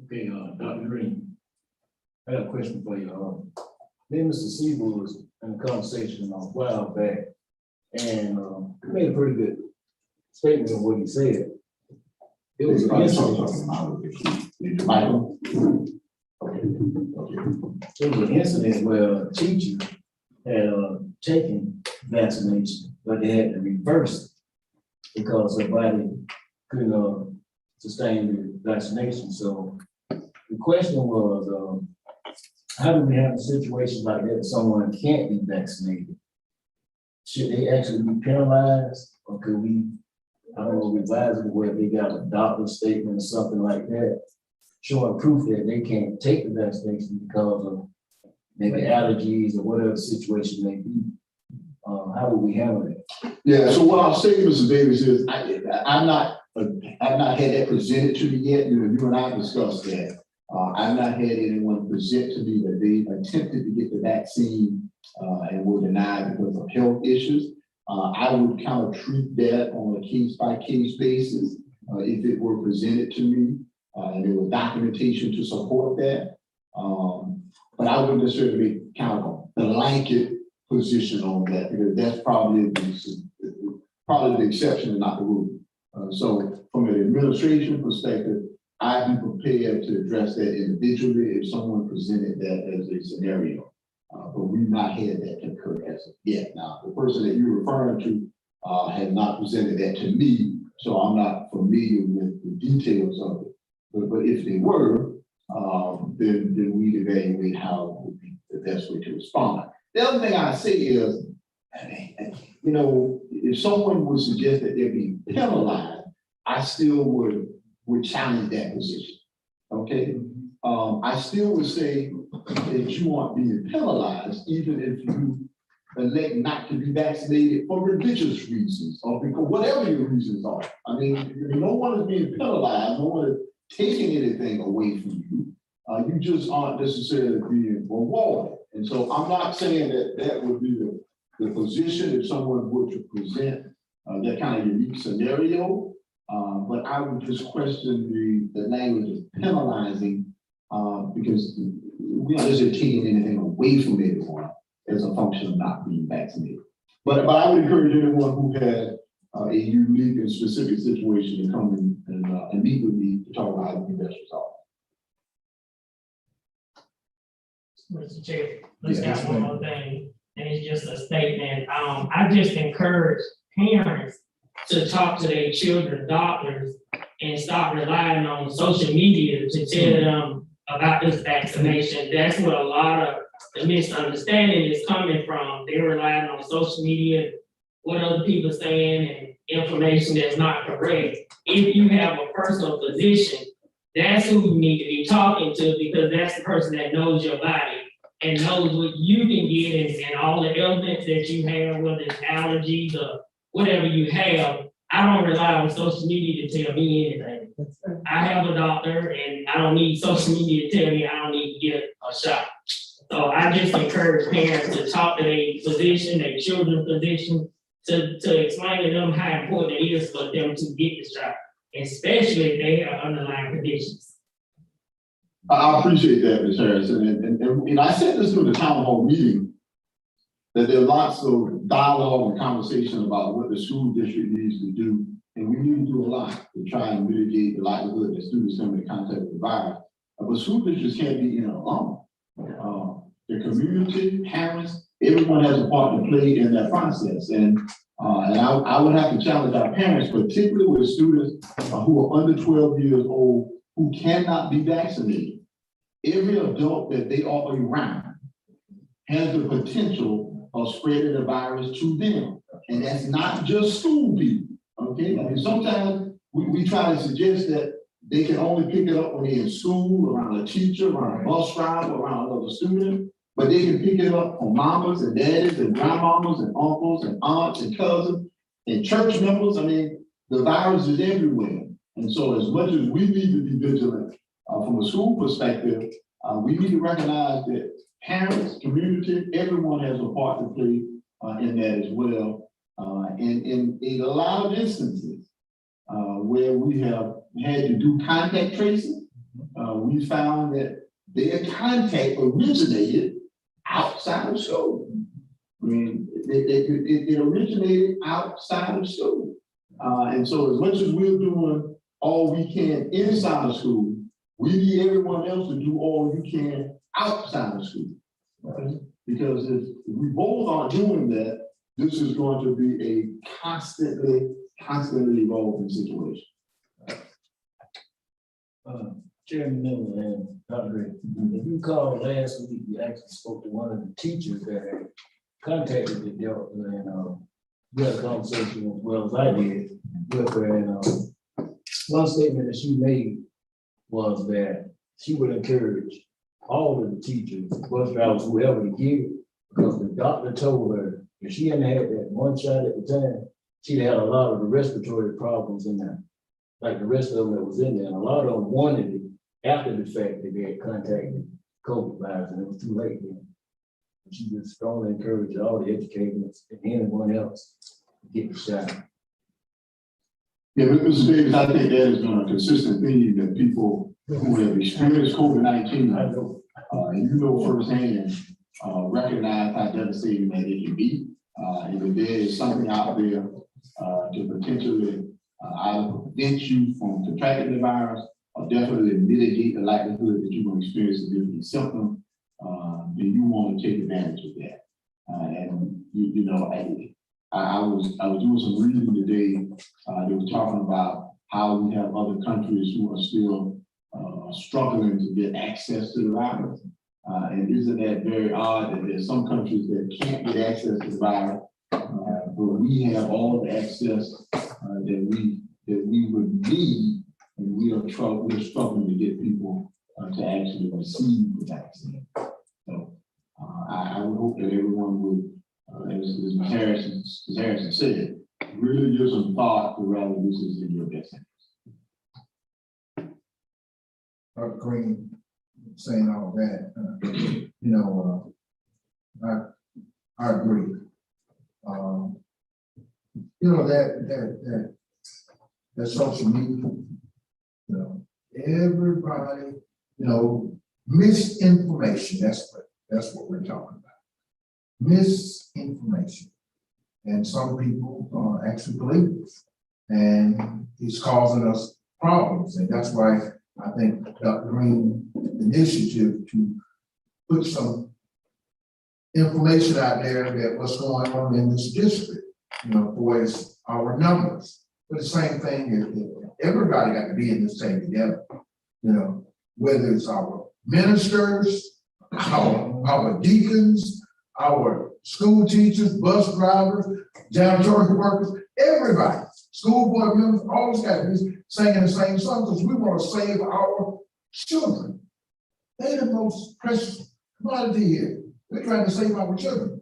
Okay, Dr. Green, I got a question for you. Me and Mr. Siebel was in a conversation a while back, and he made a pretty good statement of what he said. It was an incident where a teacher had taken vaccination, but they had to reverse it because her body couldn't sustain the vaccination. So the question was, how do we have a situation like that if someone can't be vaccinated? Should they actually be penalized, or could we, I don't know, revise it where they got a doctor's statement or something like that, showing proof that they can't take the vaccination because of maybe allergies or whatever the situation may be? How would we handle it? Yeah, so what I'll say, Mr. Davis, is I've not had that presented to me yet. You and I discussed that. I've not had anyone present to me that they attempted to get the vaccine and were denied because of health issues. I would kind of treat that on a case-by-case basis if it were presented to me and there was documentation to support that. But I wouldn't necessarily make kind of a blanket position on that, because that's probably the exception and not the rule. So from an administration perspective, I'd be prepared to address that individually if someone presented that as a scenario. But we've not had that occur as of yet. Now, the person that you're referring to has not presented that to me, so I'm not familiar with the details of it. But if they were, then we'd evaluate how would be the best way to respond. The other thing I say is, if someone would suggest that they're being penalized, I still would challenge that position. Okay, I still would say that you aren't being penalized, even if you elect not to be vaccinated for religious reasons or because whatever your reasons are. I mean, no one is being penalized, no one is taking anything away from you. You just aren't necessarily being rewarded. And so I'm not saying that would be the position if someone were to present that kind of unique scenario. But I would just question the language of penalizing because we aren't necessarily taking anything away from everyone as a function of not being vaccinated. But I would encourage anyone who has a unique and specific situation to come and meet with me to talk about how to be best resolved. Mr. Chair, let's got one more thing, and it's just a statement. I just encourage parents to talk to their children's doctors and stop relying on social media to tell them about this vaccination. That's what a lot of the misunderstanding is coming from. They're relying on social media, what other people are saying, and information that's not correct. If you have a personal physician, that's who you need to be talking to, because that's the person that knows your body and knows what you can get and all the evidence that you have, whether it's allergies or whatever you have. I don't rely on social media to tell me anything. I have a doctor and I don't need social media to tell me I don't need to get a shot. So I just encourage parents to talk to their physician, their children's physician, to explain to them how important it is for them to get the shot, especially if they have underlying conditions. I appreciate that, Ms. Harrison. And I said this during the town hall meeting, that there are lots of dialogue and conversation about what the school district needs to do. And we need to do a lot to try and mitigate the likelihood that students come into contact with the virus. But school districts can't be in it alone. The community, parents, everyone has a part to play in that process. And I would have to challenge our parents, particularly with students who are under 12 years old, who cannot be vaccinated. every adult that they are around has the potential of spreading the virus to them. And that's not just school people, okay? I mean, sometimes we try to suggest that they can only pick it up when they're in school, around a teacher, around a bus driver, around another student, but they can pick it up from mamas and daddies and grandmamas and uncles and aunts and cousins and church members. I mean, the virus is everywhere. And so as much as we need to be vigilant from a school perspective, we need to recognize that parents, community, everyone has a part to play in that as well. And in a lot of instances where we have had to do contact tracing, we found that their contact originated outside of school. I mean, it originated outside of school. And so as much as we're doing all we can inside of school, we need everyone else to do all you can outside of school. Okay? Because if we both are doing that, this is going to be a constantly evolving situation. Chairman Miller and Dr. Gray, if you recall last week, we actually spoke to one of the teachers that had contacted the Delta, and we had a conversation as well as I did with her, and one statement that she made was that she would encourage all of the teachers, bus drivers, whoever to give it, because the doctor told her if she hadn't had that one shot at the time, she'd had a lot of the respiratory problems in there, like the rest of them that was in there, and a lot of them wanted it after the fact that they had contacted COVID virus, and it was too late then. And she just strongly encouraged all the educators and anyone else to get the shot. Yeah, Mr. Davis, I think that has been a consistent theme that people who have experienced COVID-19, and you know firsthand, recognize how devastating that it can be. And if there is something out there to potentially either prevent you from contracting the virus or definitely mitigate the likelihood that you're going to experience a different symptom, then you want to take advantage of that. And you know, I was doing some reading today. They were talking about how we have other countries who are still struggling to get access to the virus. And isn't that very odd that there's some countries that can't get access to the virus, but we have all the access that we would need, and we're struggling to get people to actually receive the vaccine. So I would hope that everyone would, as Ms. Harrison said, really give some thought to whether this is in your best interest. Dr. Green saying all that, you know, I agree. You know, that social media, you know, everybody, you know, misinformation, that's what we're talking about. Misinformation. And some people actually believe it. And it's causing us problems. And that's why I think Dr. Green's initiative to put some information out there that what's going on in this district, you know, for our numbers. But the same thing, everybody got to be in this thing together, you know, whether it's our ministers, our deacons, our school teachers, bus drivers, janitorial workers, everybody, school board members, always got to be singing the same song because we want to save our children. They're the most precious commodity here. We're trying to save our children.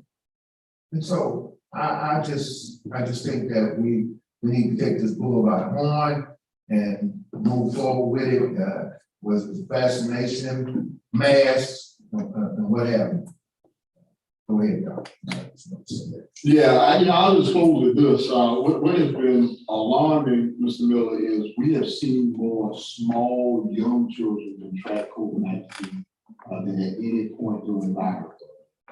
And so I just think that we need to take this bull by the horn and move forward with it, with vaccination, masks, and what have you. Go ahead, Doc. Yeah, I'll just close with this. What has been alarming, Mr. Miller, is we have seen more small, young children contract COVID-19 than at any point during the virus.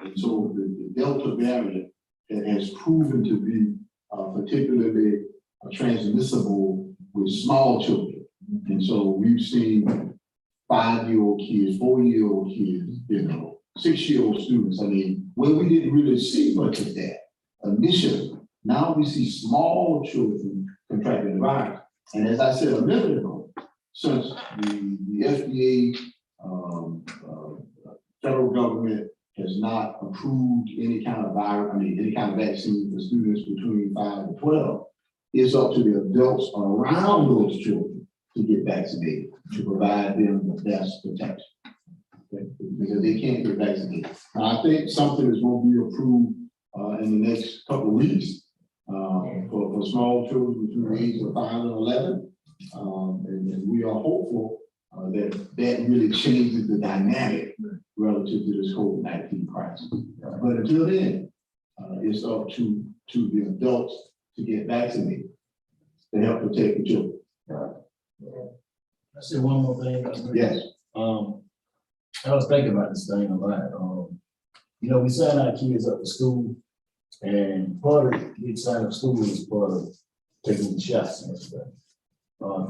And so the Delta variant has proven to be particularly transmissible with small children. And so we've seen 5-year-old kids, 4-year-old kids, you know, 6-year-old students. I mean, where we didn't really see much of that initially. Now we see small children contracting the virus. And as I said a minute ago, since the FDA federal government has not approved any kind of any kind of vaccine for students between 5 and 12. It's up to the adults around those children to get vaccinated, to provide them the best protection. Okay? Because they can't get vaccinated. Now, I think something is going to be approved in the next couple of weeks for small children between the ages of 5 and 11. And we are hopeful that really changes the dynamic relative to this COVID-19 crisis. But until then, it's up to the adults to get vaccinated to help protect the children. I said one more thing. Yes. I was thinking about this thing a lot. You know, we sign our kids up to school, and part of getting signed up to school is part of taking the shots and stuff,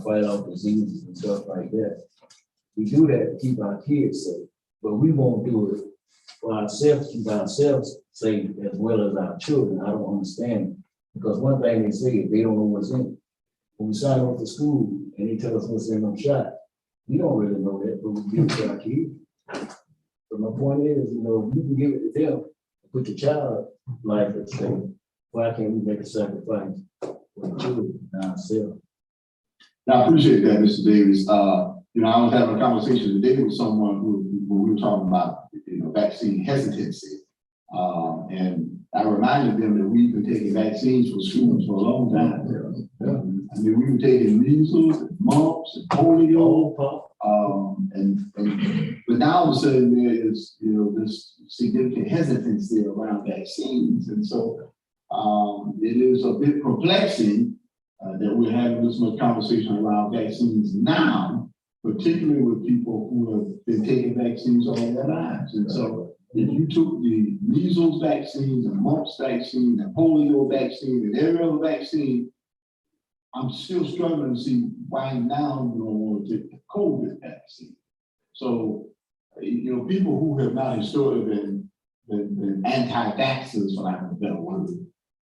fight off diseases and stuff like that. We do that to keep our kids safe, but we won't do it for ourselves, keep ourselves safe as well as our children. I don't understand it, because one thing they say is they don't know what's in it. When we sign up to school and they tell us what's in them shot, we don't really know that, but we give it to our kids. So my point is, you know, you can give it to them, put your child life at stake. Why can't we make a sacrifice for the children and ourselves? Now, I appreciate that, Mr. Davis. You know, I was having a conversation today with someone when we were talking about, you know, vaccine hesitancy. And I reminded them that we've been taking vaccines for students for a long time. I mean, we were taking measles, and mumps, and polio, but now all of a sudden there is, you know, this significant hesitancy around vaccines, and so it is a bit perplexing that we're having this much conversation around vaccines now, particularly with people who have been taking vaccines all their lives. And so if you took the measles vaccines and mumps vaccine and polio vaccine and every other vaccine, I'm still struggling to see why now you don't want to take the COVID vaccine. So, you know, people who have not historically been anti-vaxxers, for lack of a better word,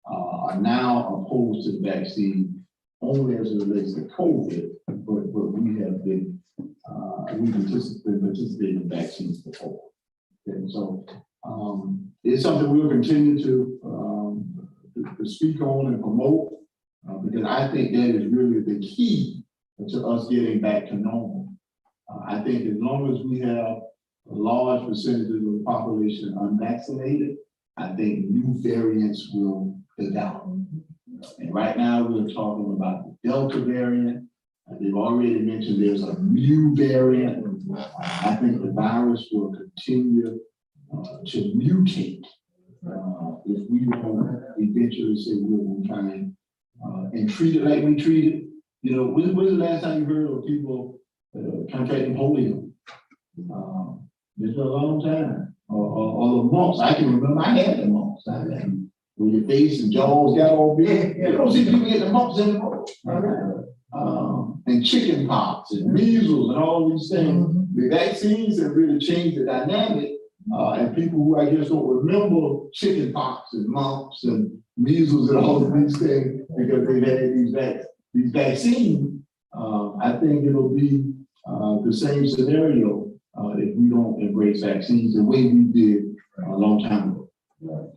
are now opposed to the vaccine only as it relates to COVID, but we have been, we've participated in vaccines before. Okay, so it's something we'll continue to speak on and promote, because I think that is really the key to us getting back to normal. I think as long as we have a large percentage of the population unvaccinated, I think new variants will develop. And right now we're talking about the Delta variant. They've already mentioned there's a mu variant. I think the virus will continue to mutate if we don't eventually say we're trying and treat it like we treat it. You know, when was the last time you heard of people contracting polio? It's a long time. Or the mumps. I can remember I had the mumps. When your face and jaws got all big, you don't see people get the mumps anymore. And chicken pox and measles and all these things. The vaccines have really changed the dynamic. And people who I guess don't remember chicken pox and mumps and measles and all of these things because they've had these vaccines, I think it'll be the same scenario if we don't embrace vaccines the way we did a long time ago.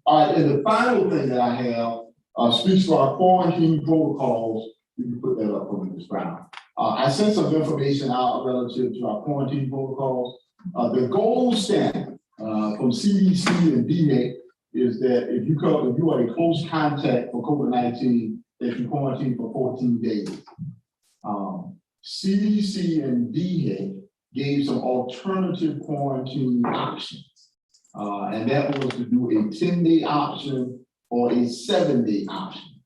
All right, and the final thing that I have speaks to our quarantine protocols. You can put that up on this ground. I sent some information out relative to our quarantine protocols. The gold standard from CDC and DA is that if you are a close contact for COVID-19, that you quarantine for 14 days. CDC and DA gave some alternative quarantine options. And that was to do a 10-day option or a 7-day option.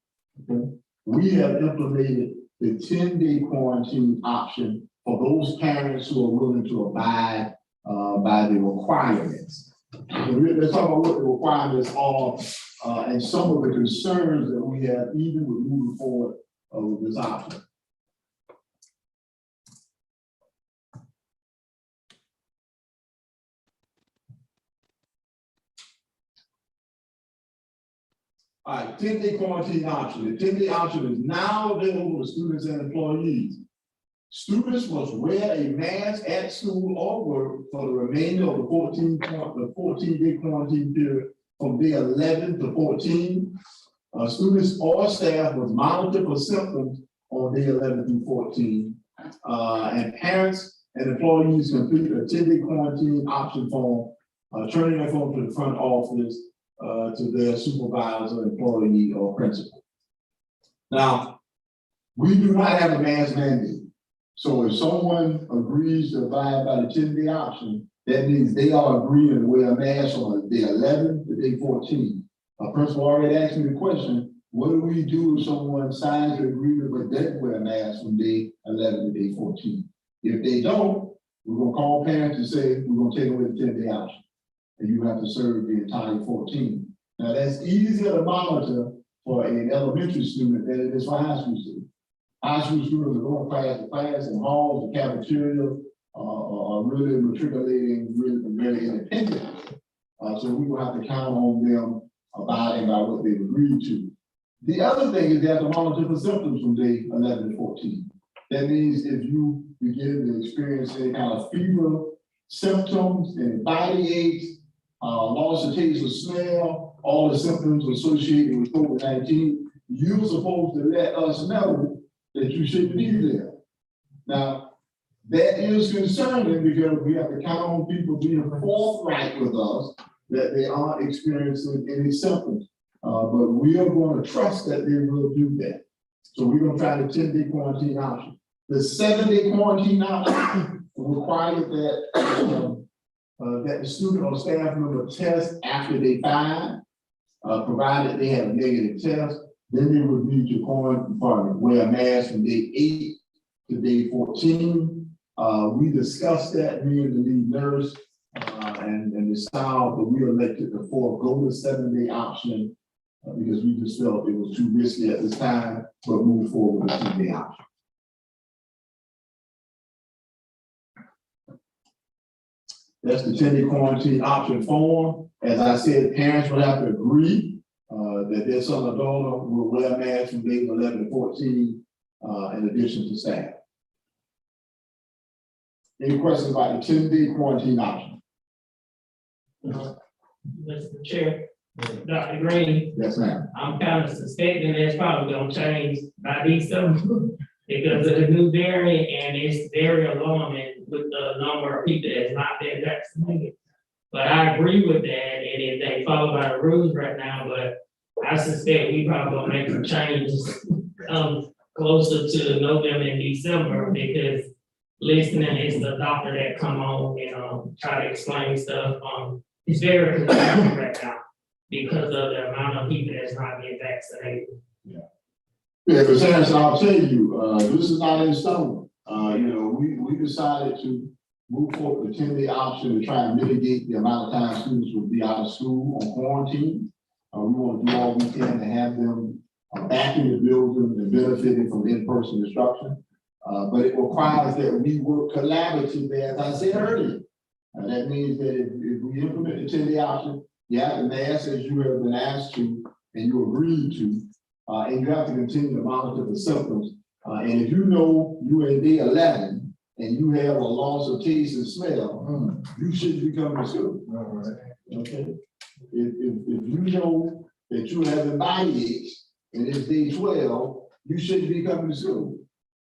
Okay? We have implemented the 10-day quarantine option for those parents who are willing to abide by the requirements. So let's talk about what the requirements are and some of the concerns that we have even with moving forward with this option. All right, 10-day quarantine option. The 10-day option is now available to students and employees. students must wear a mask at school or work for the remainder of the 14-day quarantine period from day 11 to 14. Students or staff must monitor for symptoms on day 11 through 14. And parents and employees complete a 10-day quarantine option form, turning their phone to the front office to their supervisor, employee, or principal. Now, we do not have a mask mandate. So if someone agrees to abide by the 10-day option, that means they are agreeing to wear a mask on day 11 to day 14. A principal already asked me the question, what do we do if someone signs an agreement but doesn't wear a mask from day 11 to day 14? If they don't, we're gonna call parents and say, we're gonna take away the 10-day option. And you have to serve the entire 14. Now that's easier to monitor for an elementary student than it is for high school students. High school students are going class to class in halls, the cafeteria, are really matriculating really very independently. So we will have to count on them abiding by what they've agreed to. The other thing is they have to monitor for symptoms from day 11 to 14. That means if you begin to experience any kind of fever, symptoms, and body aches, loss of taste or smell, all the symptoms associated with COVID-19, you're supposed to let us know that you shouldn't be there. Now, that is concerning because we have to count on people being forthright with us that they aren't experiencing any symptoms. But we are going to trust that they will do that. So we're going to try the 10-day quarantine option. The 7-day quarantine option requires that the student or staff member test after day 5, provided they have a negative test. Then they would need to wear a mask from day 8 to day 14. We discussed that, me and the lead nurse and the staff, but we elected to forego the 7-day option because we just felt it was too risky at this time, but move forward with the 10-day option. That's the 10-day quarantine option form. As I said, parents will have to agree that their son or daughter will wear a mask from days 11 to 14, in addition to staff. Any questions about the 10-day quarantine option? Mr. Chair, Dr. Green. Yes, ma'am. I'm kind of suspecting that's probably gonna change by December because of the new variant, and it's very alarming with the number of people that's not been vaccinated. But I agree with that, and if they follow by the rules right now, but I suspect we probably gonna make some changes closer to November and December because listening is the doctor that come on and try to explain stuff. It's very confusing right now because of the amount of people that's not being vaccinated. Yeah, but Sarah, I'll tell you, this is not in stone. We decided to move forward with the 10-day option to try and mitigate the amount of time students will be out of school on quarantine. We want to do all we can to have them back in the building and benefiting from in-person instruction. But it requires that we work collaboratively, as I said earlier. That means that if we implement the 10-day option, you have to mask as you have been asked to, and you agreed to, and you have to continue to monitor the symptoms. And if you know you're in day 11 and you have a loss of taste and smell, you shouldn't be coming to school. All right. Okay. If you know that you have a body aches and it's day 12, you shouldn't be coming to school.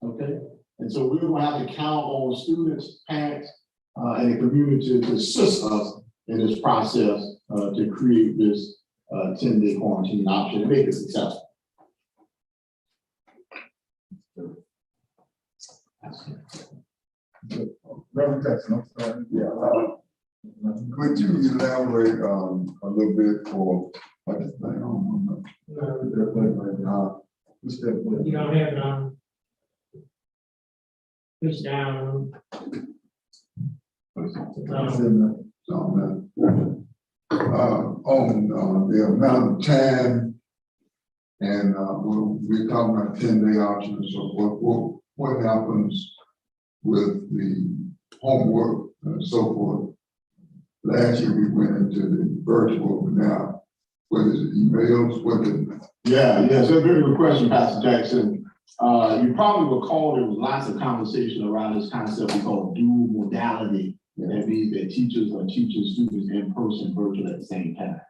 Okay. And so we're going to have to count on students, parents, and the community to assist us in this process to create this 10-day quarantine option and make it successful. Reverend Jackson, I'm sorry. Yeah. Could you elaborate a little bit for what is going on? You don't have it push down. On the amount of time and we're talking about 10-day options. So what happens with the homework and so forth? Last year we went into the virtual, but now what is it, emails? What is it? Yeah, so a very good question, Pastor Jackson. You probably recall there was lots of conversation around this concept we call dual modality. That means that teachers are teaching students in person, virtual at the same time.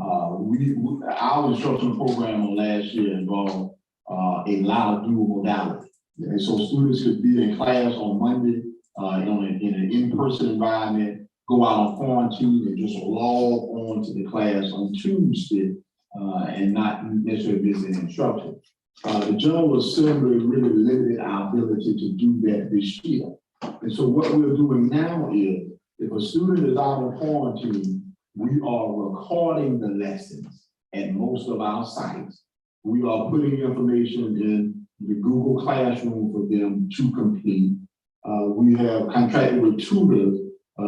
Our instructional program on last year involved a lot of dual modality. And so students could be in class on Monday in an in-person environment, go out on quarantine and just log on to the class on Tuesday and not necessarily miss an instruction. The General Assembly really limited our ability to do that this year. And so what we're doing now is, if a student is out on quarantine, we are recording the lessons at most of our sites. We are putting information in the Google Classroom for them to complete. We have contracted with tutors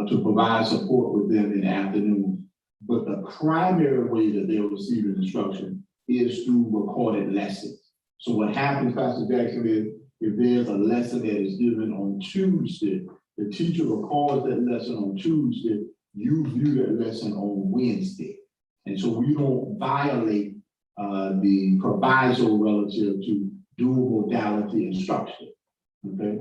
to provide support with them in the afternoon. But the primary way that they're receiving instruction is through recorded lessons. So what happens, Pastor Jackson, is if there's a lesson that is given on Tuesday, the teacher records that lesson on Tuesday, you view that lesson on Wednesday. And so we don't violate the proviso relative to dual modality instruction, okay?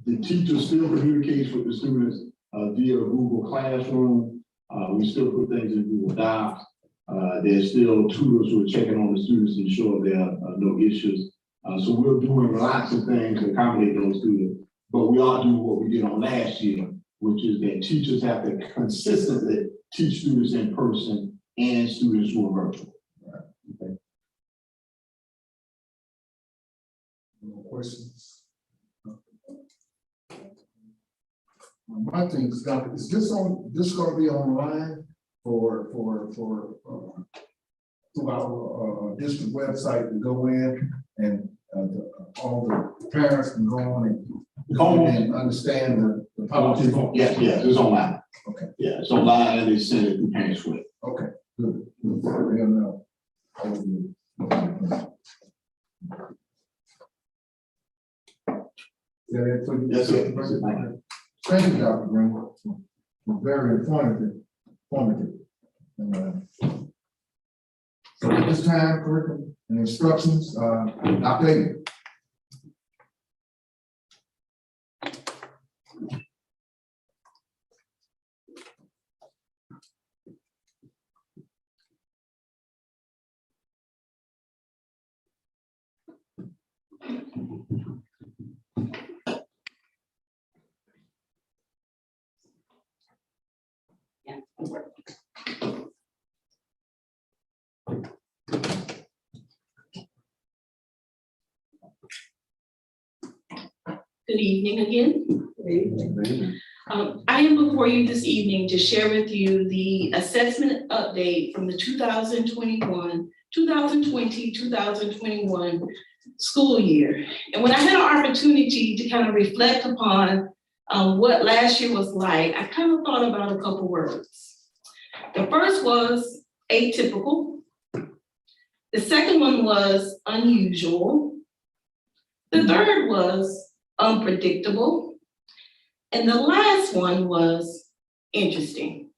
The teacher still communicates with the students via Google Classroom. We still put things in Google Docs. There's still tutors who are checking on the students to ensure there are no issues. So we're doing lots of things to accommodate those students, but we are doing what we did on last year, which is that teachers have to consistently teach students in person and students who are virtual. Okay. No questions? My thing is, Dr., is this gonna be online for through our district website to go in and all the parents can go on and understand the policy? Yes, it's online. Okay. Yeah, it's online and they send it through Parent Square. Okay, good. They'll know. Yeah, that's what. Yes, sir. Yes, sir. Thank you, Dr. Green. Very informative. So at this time, curriculum and instructions, Dr. David. Good evening again. I am before you this evening to share with you the assessment update from the 2021, 2020, 2021 school year. And when I had an opportunity to kind of reflect upon what last year was like, I kind of thought about a couple words. The first was atypical. The second one was unusual. The third was unpredictable. And the last one was interesting.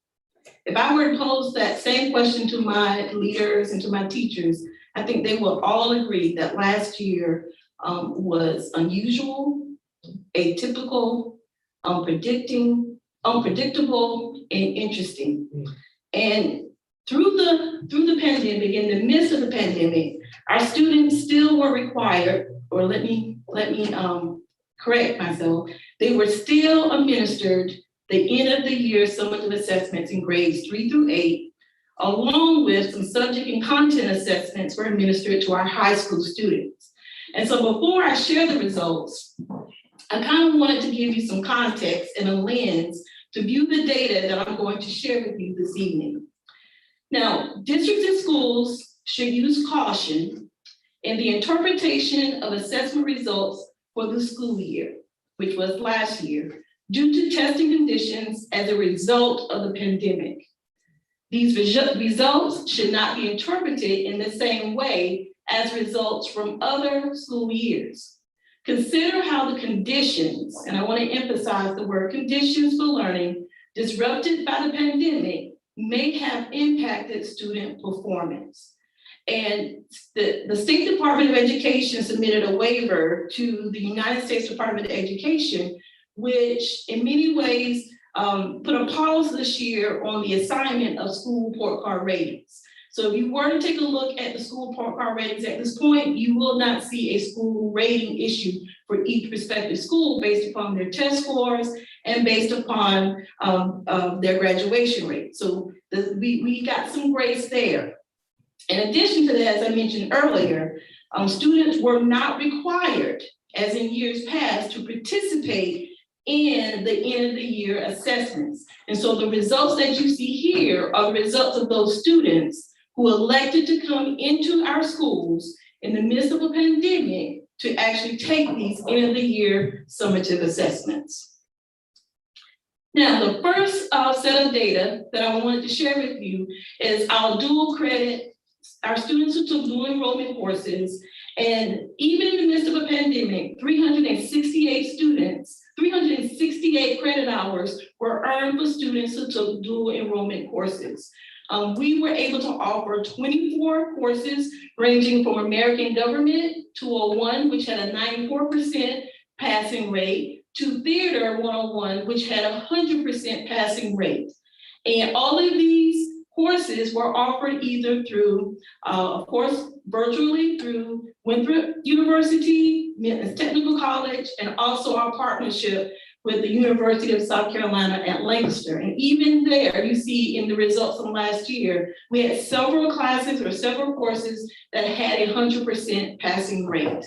If I were to pose that same question to my leaders and to my teachers, I think they will all agree that last year was unusual, atypical, unpredictable, and interesting. And through the pandemic, in the midst of the pandemic, our students still were required, or let me correct myself, they were still administered the end of the year summative assessments in grades 3 through 8, along with some subject and content assessments were administered to our high school students. And so before I share the results, I kind of wanted to give you some context and a lens to view the data that I'm going to share with you this evening. Now, districts and schools should use caution in the interpretation of assessment results for the school year, which was last year, due to testing conditions as a result of the pandemic. These results should not be interpreted in the same way as results from other school years. Consider how the conditions, and I want to emphasize the word conditions for learning, disrupted by the pandemic may have impacted student performance. And the State Department of Education submitted a waiver to the United States Department of Education, which in many ways put a pause this year on the assignment of school report card ratings. So if you were to take a look at the school report card ratings at this point, you will not see a school rating issue for each respective school based upon their test scores and based upon their graduation rate. So we got some grace there. In addition to that, as I mentioned earlier, students were not required, as in years past, to participate in the end of the year assessments. And so the results that you see here are the results of those students who elected to come into our schools in the midst of a pandemic to actually take these end of the year summative assessments. Now, the first set of data that I wanted to share with you is our dual credit, our students who took dual enrollment courses. And even in the midst of a pandemic, 368 credit hours were earned for students who took dual enrollment courses. We were able to offer 24 courses ranging from American Government 201, which had a 94% passing rate, to Theater 101, which had a 100% passing rate. And all of these courses were offered either through, of course, virtually through Winthrop University, Memphis Technical College, and also our partnership with the University of South Carolina at Lancaster. And even there, you see in the results from last year, we had several classes or several courses that had a 100% passing rate.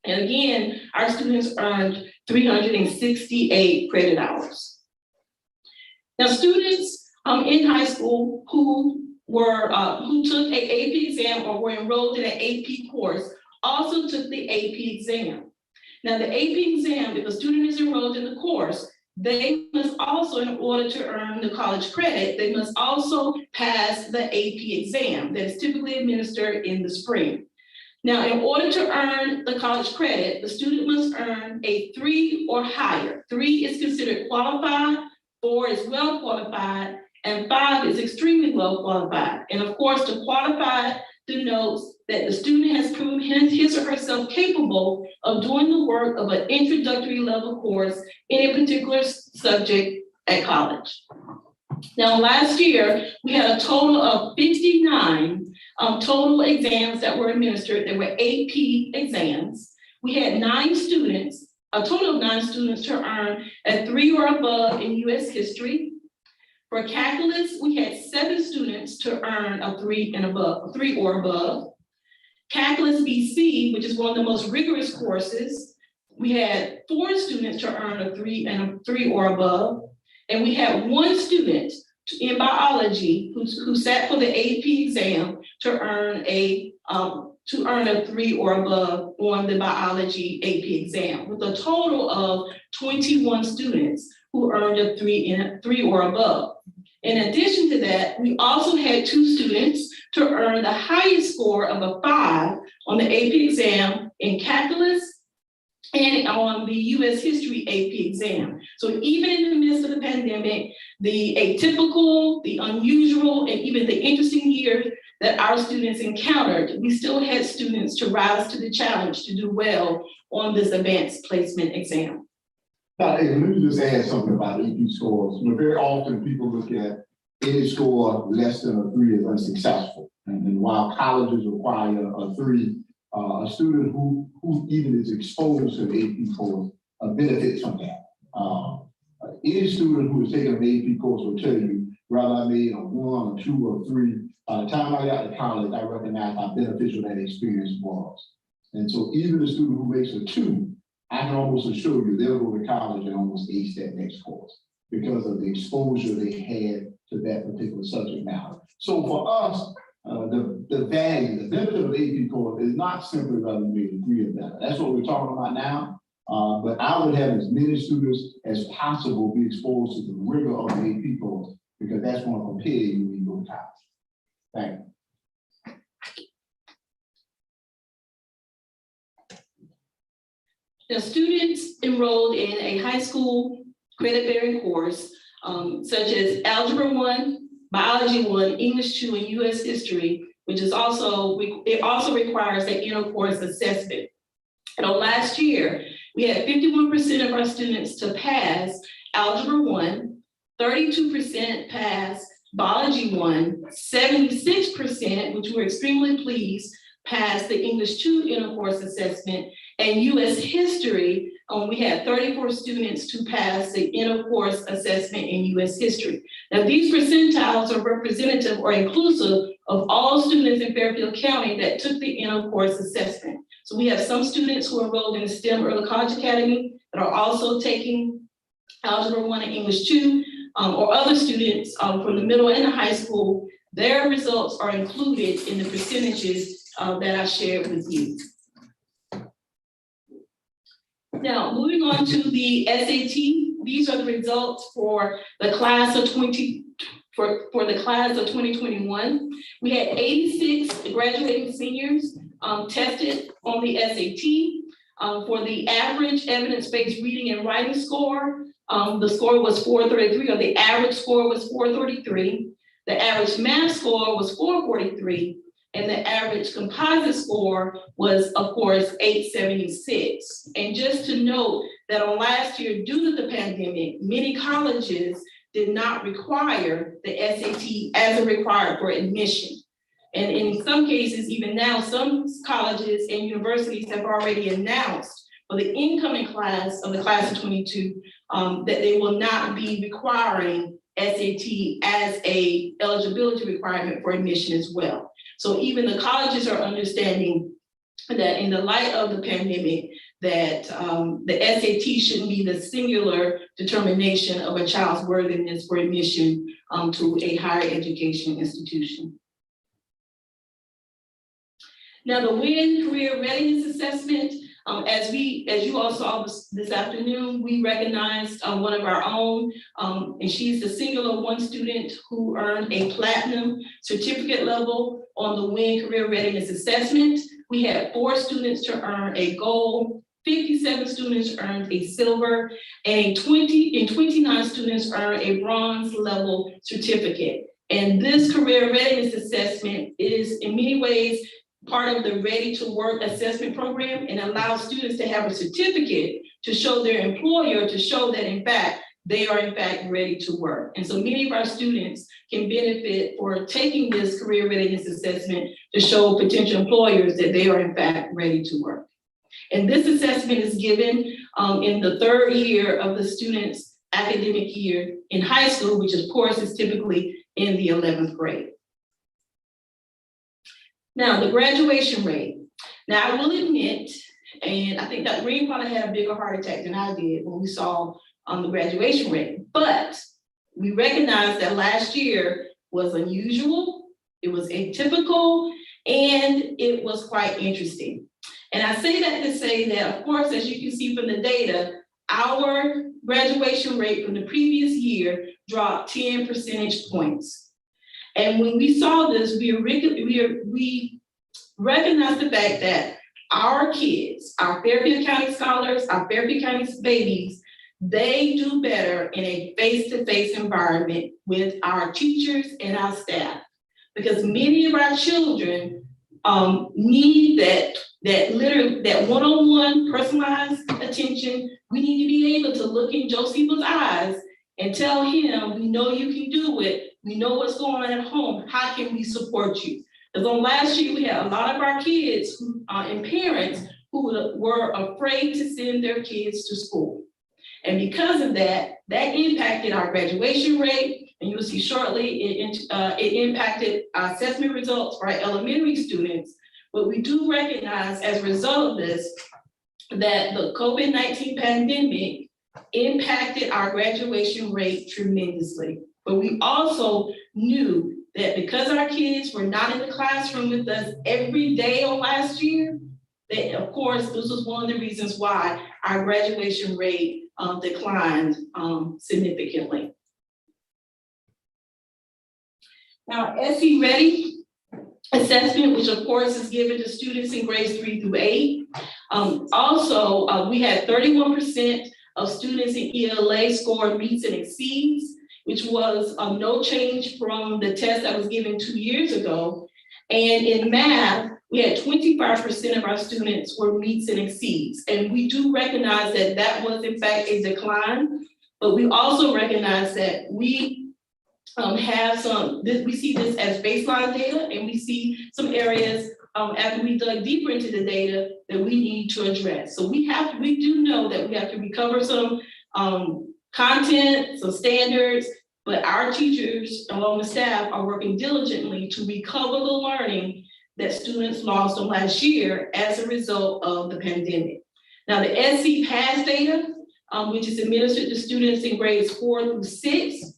And again, our students earned 368 credit hours. Now, students in high school who took an AP exam or were enrolled in an AP course also took the AP exam. Now, the AP exam, if a student is enrolled in the course, they must also, in order to earn the college credit, they must also pass the AP exam that is typically administered in the spring. Now, in order to earn the college credit, the student must earn a 3 or higher. 3 is considered qualified, 4 is well qualified, and 5 is extremely well qualified. And of course, the qualified denotes that the student has proven his or herself capable of doing the work of an introductory level course in a particular subject at college. Now, last year, we had a total of 59 total exams that were administered. They were AP exams. We had 9 students, a total of 9 students to earn a 3 or above in US history. For calculus, we had 7 students to earn a 3 or above. Calculus BC, which is one of the most rigorous courses, we had 4 students to earn a 3 or above. And we had 1 student in biology who sat for the AP exam to earn a 3 or above on the biology AP exam, with a total of 21 students who earned a 3 or above. In addition to that, we also had 2 students to earn the highest score of a 5 on the AP exam in calculus and on the US history AP exam. So even in the midst of the pandemic, the atypical, the unusual, and even the interesting year that our students encountered, we still had students to rise to the challenge to do well on this advanced placement exam. Let me just add something about AP scores. Very often people look at any score less than a 3 as unsuccessful. And while colleges require a 3, a student who even is exposed to the AP course benefits from that. Any student who is taking an AP course will tell you, whether I made a 1 or 2 or 3, by the time I got to college, I recognized how beneficial that experience was. And so even a student who makes a 2, I can almost assure you they'll go to college and almost ace that next course because of the exposure they had to that particular subject matter. So for us, the value, the benefit of the AP course is not simply whether you made a 3 or better. That's what we're talking about now. But I would have as many students as possible be exposed to the rigor of the AP course because that's going to prepare you when you go to college. Thank you. The students enrolled in a high school credit-bearing course, such as Algebra 1, Biology 1, English 2, and US History, which is also, it also requires an intercourse assessment. And last year, we had 51% of our students to pass Algebra 1, 32% pass Biology 1, 76%, which we're extremely pleased, passed the English 2 intercourse assessment, and US History, we had 34 students to pass the intercourse assessment in US History. Now, these percentiles are representative or inclusive of all students in Fairfield County that took the intercourse assessment. So we have some students who are enrolled in the STEM Early College Academy that are also taking Algebra 1 and English 2, or other students from the middle and the high school. Their results are included in the percentages that I shared with you. Now, moving on to the SAT, these are the results for the class of 2021. We had 86 graduating seniors tested on the SAT. For the average evidence-based reading and writing score, the score was 433, or the average score was 433. The average math score was 443, and the average composite score was, of course, 876. And just to note that on last year, due to the pandemic, many colleges did not require the SAT as a required for admission. And in some cases, even now, some colleges and universities have already announced for the incoming class of the class of 22 that they will not be requiring SAT as a eligibility requirement for admission as well. So even the colleges are understanding that in the light of the pandemic, that the SAT shouldn't be the singular determination of a child's worthiness for admission to a higher education institution. Now, the WIN Career Readiness Assessment, as you all saw this afternoon, we recognized one of our own, and she's the singular one student who earned a platinum certificate level on the WIN Career Readiness Assessment. We had 4 students to earn a gold, 57 students earned a silver, and 29 students earned a bronze level certificate. And this career readiness assessment is in many ways part of the Ready to Work assessment program, and allows students to have a certificate to show their employer, to show that in fact, they are in fact ready to work. And so many of our students can benefit for taking this career readiness assessment to show potential employers that they are in fact ready to work. And this assessment is given in the 3rd year of the student's academic year in high school, which of course is typically in the 11th grade. Now, the graduation rate. Now, I will admit, and I think that Green probably had a bigger heart attack than I did when we saw the graduation rate, but we recognized that last year was unusual, it was atypical, and it was quite interesting. And I say that to say that, of course, as you can see from the data, our graduation rate from the previous year dropped 10 percentage points. And when we saw this, we recognized the fact that our kids, our Fairfield County scholars, our Fairfield County babies, they do better in a face-to-face environment with our teachers and our staff. Because many of our children need that one-on-one personalized attention. We need to be able to look in Joseph's eyes and tell him, we know you can do it. We know what's going on at home. How can we support you? Because on last year, we had a lot of our kids and parents who were afraid to send their kids to school. And because of that, that impacted our graduation rate. And you'll see shortly, it impacted our assessment results for our elementary students. But we do recognize as a result of this, that the COVID-19 pandemic impacted our graduation rate tremendously. But we also knew that because our kids were not in the classroom with us every day on last year, that of course, this was one of the reasons why our graduation rate declined significantly. Now, SE Ready assessment, which of course is given to students in grades 3 through 8. We had 31% of students in ELA scored meets and exceeds, which was no change from the test that was given 2 years ago. And in math, we had 25% of our students were meets and exceeds. And we do recognize that that was in fact a decline, but we also recognize that we we see this as baseline data, and we see some areas after we dug deeper into the data that we need to address. So we do know that we have to recover some content, some standards, but our teachers along with staff are working diligently to recover the learning that students lost on last year as a result of the pandemic. Now the SC PASS data, which is administered to students in grades 4 through 6,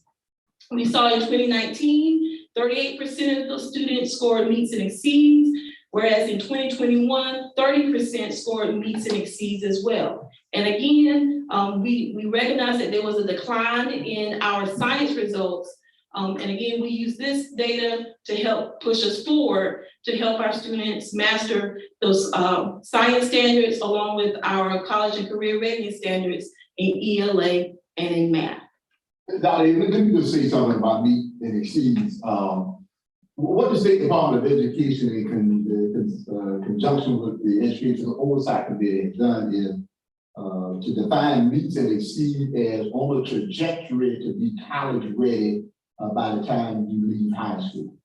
we saw in 2019, 38% of those students scored meets and exceeds, whereas in 2021, 30% scored meets and exceeds as well. And again, we recognize that there was a decline in our science results. And again, we use this data to help push us forward to help our students master those science standards along with our college and career readiness standards in ELA and in math. Dr. Let me just say something about meet and exceeds. What the State Department of Education in conjunction with the Educational Oversight Committee has done is to define meets and exceed as on a trajectory to be college ready by the time you leave high school.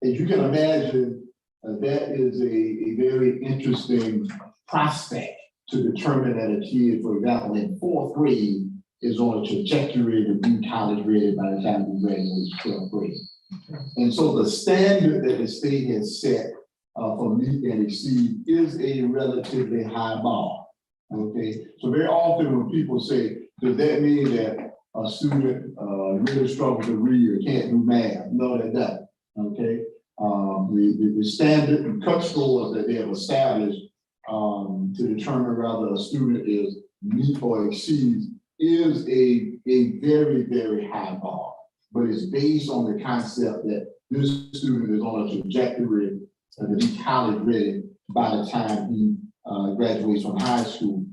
As you can imagine, that is a very interesting prospect to determine that a kid, for example, in 4th grade is on a trajectory to be college ready by the time you graduate 12th grade. And so the standard that the state has set for meet and exceed is a relatively high bar. Okay, so very often when people say, does that mean that a student really struggles to read or can't do math? No, that doesn't. Okay, the standard and cut scores that they have established to determine whether a student is meet or exceeds is a very, very high bar, but it's based on the concept that this student is on a trajectory to be college ready by the time he graduates from high school.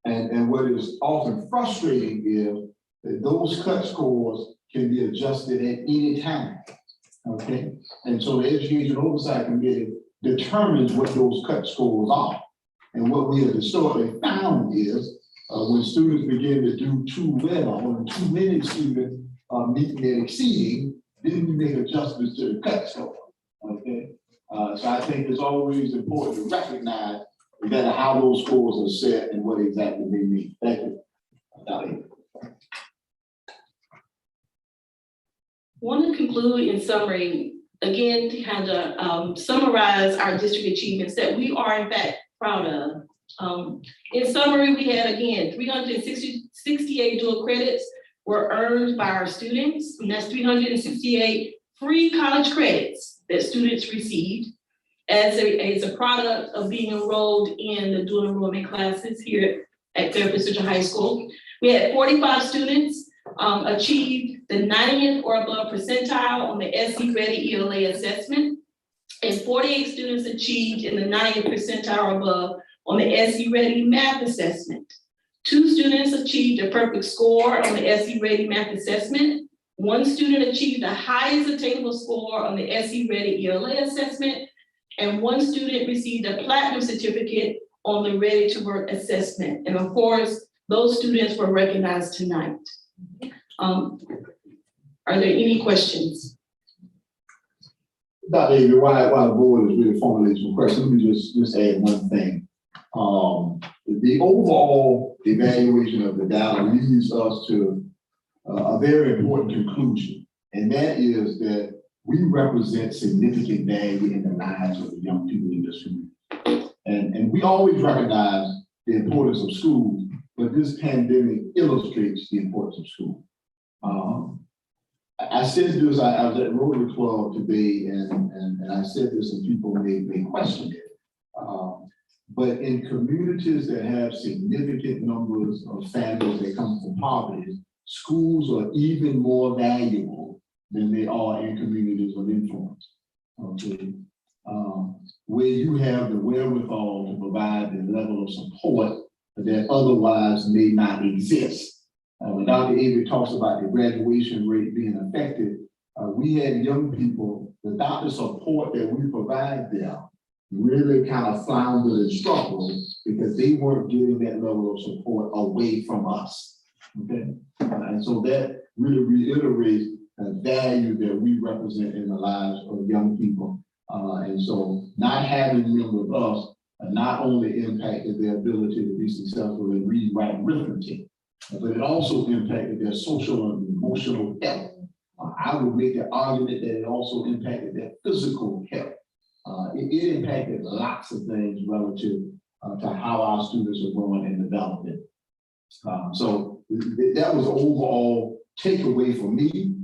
And what is often frustrating is that those cut scores can be adjusted at any time, okay? And so the Education Oversight Committee determines what those cut scores are. And what we have historically found is when students begin to do too well, or too many students are meeting and exceeding, then we make adjustments to the cut score, okay? So I think it's always important to recognize that how those scores are set and what exactly they mean. Thank you. Want to conclude in summary, again, to kind of summarize our district achievements that we are in fact proud of. In summary, we had again 368 dual credits were earned by our students, and that's 368 free college credits that students received as a product of being enrolled in the dual enrollment classes here at Fairfield Central High School. We had 45 students achieve the 90th or above percentile on the SC Ready ELA assessment, and 48 students achieved in the 90th percentile or above on the SC Ready math assessment. 2 students achieved a perfect score on the SC Ready math assessment. 1 student achieved the highest attainable score on the SC Ready ELA assessment, and 1 student received a platinum certificate on the Ready to Work assessment. And of course, those students were recognized tonight. Are there any questions? Dr. Avery, while the board is really formulating some questions, let me just add one thing. The overall evaluation of the data leads us to a very important conclusion, and that is that we represent significant value in the lives of the young people in this community. And we always recognize the importance of schools, but this pandemic illustrates the importance of school. I said this, I was at Rotary Club today, and I said this, and people may question it. But in communities that have significant numbers of families that come from poverty, schools are even more valuable than they are in communities of influence. Okay, where you have the wherewithal to provide the level of support that otherwise may not exist. When Dr. Avery talks about the graduation rate being affected, we had young people, without the support that we provide them, really kind of floundered and struggled because they weren't getting that level of support away from us. Okay, and so that really reiterates the value that we represent in the lives of young people. And so not having them with us not only impacted their ability to be successful in read, write, and arithmetic, but it also impacted their social and emotional health. I would make the argument that it also impacted their physical health. It impacted lots of things relative to how our students are growing and developing. So that was the overall takeaway for me,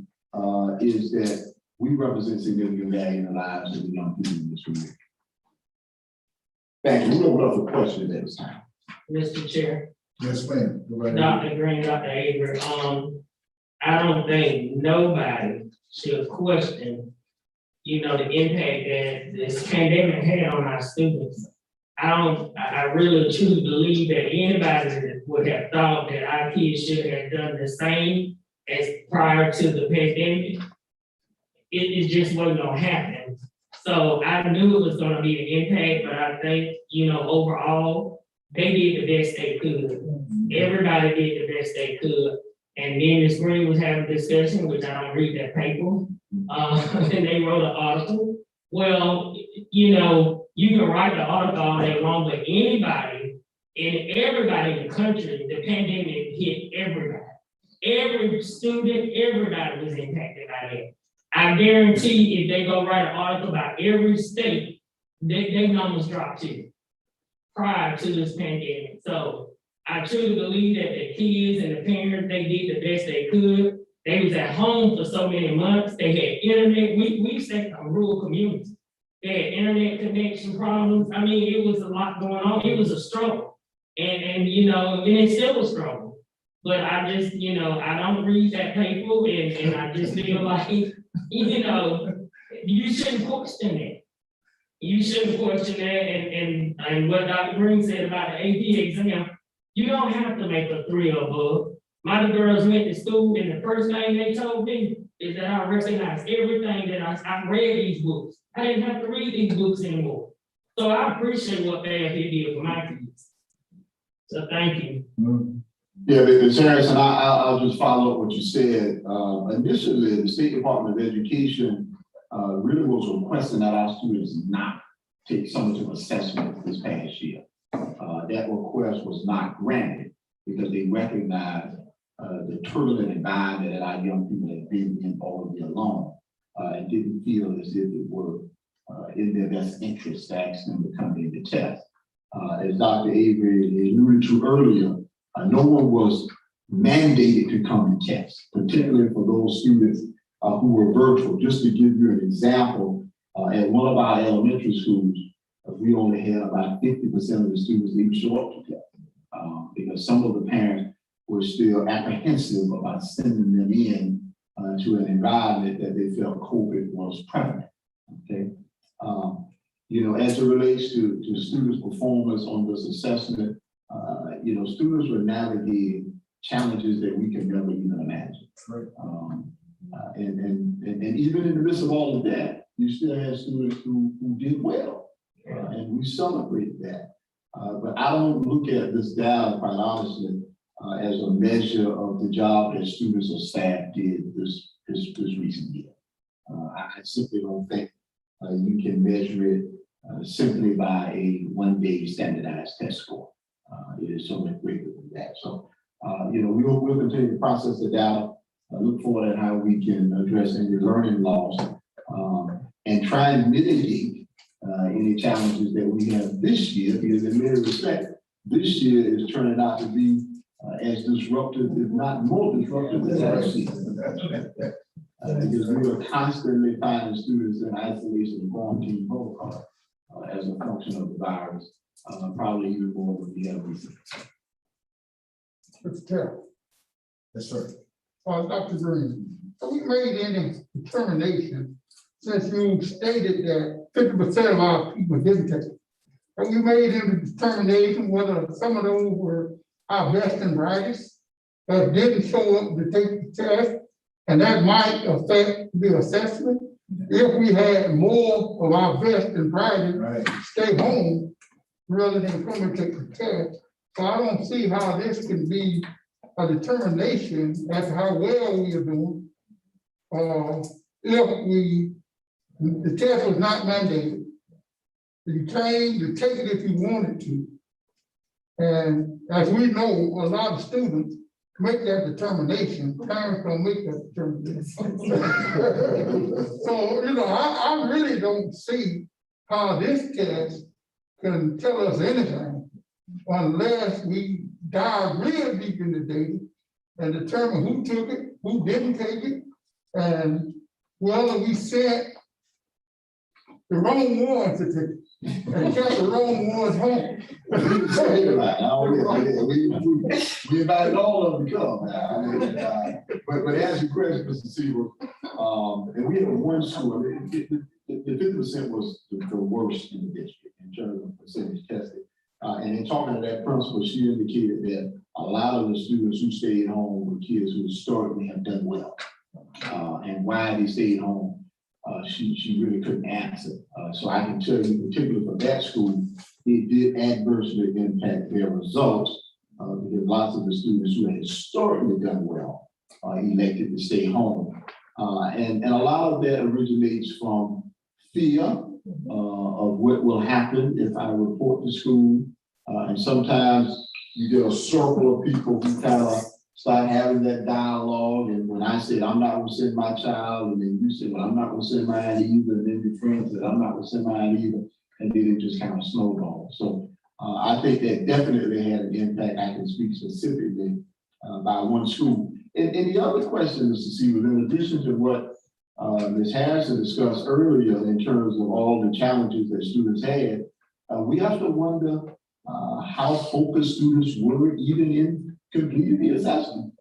is that we represent significant value in the lives of the young people in this community. Thank you. We'll open up for questions at this time. Mr. Chair, Yes, ma'am. Go right ahead. Dr. Green, Dr. Avery, I don't think nobody should question, you know, the impact that this pandemic had on our students. I really truly believe that anybody would have thought that our kids should have done the same as prior to the pandemic. It just wasn't gonna happen. So I knew it was gonna be an impact, but I think, you know, overall, they did the best they could. Everybody did the best they could. And me and Ms. Green was having a discussion, which I don't read that paper, and they wrote an article. Well, you know, you can write the article all day long, but anybody and everybody in the country, the pandemic hit everybody. Every student, everybody was impacted by that. I guarantee if they go write an article about every state, they numbers drop too prior to this pandemic. So I truly believe that the kids and the parents, they did the best they could. They was at home for so many months. They had internet. We stayed in rural communities. They had internet connection problems. I mean, it was a lot going on. It was a struggle. And you know, and it's still a struggle. But I just, you know, I don't read that paper and I just feel like, you know, you shouldn't question that. You shouldn't question that. And what Dr. Green said about the AP exam, you don't have to make a 3 or above. My girls went to school and the first thing they told me is that I recognize everything that I read these books. I didn't have to read these books anymore. So I appreciate what Fairfield did for my kids. So thank you. Yeah, Ms. Harrison, I'll just follow up what you said. Initially, the State Department of Education really was requesting that our students not take summative assessment this past year. That request was not granted because they recognized the turbulent environment that our young people had been in all year long, and didn't feel as if it were in their best interest to ask them to come in to test. As Dr. Avery alluded to earlier, no one was mandated to come and test, particularly for those students who were virtual. Just to give you an example, at one of our elementary schools, we only had about 50% of the students even show up to test, because some of the parents were still apprehensive about sending them in to an environment that they felt COVID was prevalent. Okay, you know, as it relates to students' performance on this assessment, you know, students were navigating challenges that we can never even imagine. Right. And even in the midst of all of that, you still have students who did well, and we celebrate that. But I don't look at this data, quite honestly, as a measure of the job that students or staff did this recent year. I simply don't think you can measure it simply by a one-day standardized test score. It is so much greater than that. So, you know, we'll continue to process the data, look forward at how we can address any learning loss, and try and mitigate any challenges that we have this year, because in many respects, this year is turning out to be as disruptive, if not more disruptive than last year. Because we are constantly finding students in isolation and quarantine protocol as a function of the virus, probably even more than we have recently. Mr. Chair, Yes, sir. Dr. Green, have we made any determination, since you stated that 50% of our people didn't take it? Have we made any determination whether some of those were our best and brightest that didn't show up to take the test And that might affect the assessment. If we had more of our best and brightest Right. stay home rather than come and take the test. So I don't see how this can be a determination as to how well we are doing. If the test was not mandated. You came to take it if you wanted to. And as we know, a lot of students make that determination, parents don't make that determination. So, I really don't see how this test can tell us anything unless we dive real deep in the data and determine who took it, who didn't take it, and whether we sent the wrong ones to take it and kept the wrong ones home. We invited all of them to come. But as your question, Mr. Seaver, and we had one school, the 50% was the worst in the district in terms of percentage tested. And in talking to that principal, she indicated that a lot of the students who stayed home were kids who historically have done well. And why they stayed home, she really couldn't answer. So I can tell you, particularly for that school, it did adversely impact their results because lots of the students who had historically done well elected to stay home. And a lot of that originates from fear of what will happen if I report to school. And sometimes you get a circle of people who kind of start having that dialogue. And when I said, I'm not gonna send my child, and then you said, well, I'm not gonna send mine either. And then your friend said, I'm not gonna send mine either. And then it just kind of snowballed. So I think that definitely had an impact. I can speak specifically by one school. And the other question, Mr. Seaver, in addition to what Ms. Harrison discussed earlier in terms of all the challenges that students had, we have to wonder how focused students were even in completing the assessment.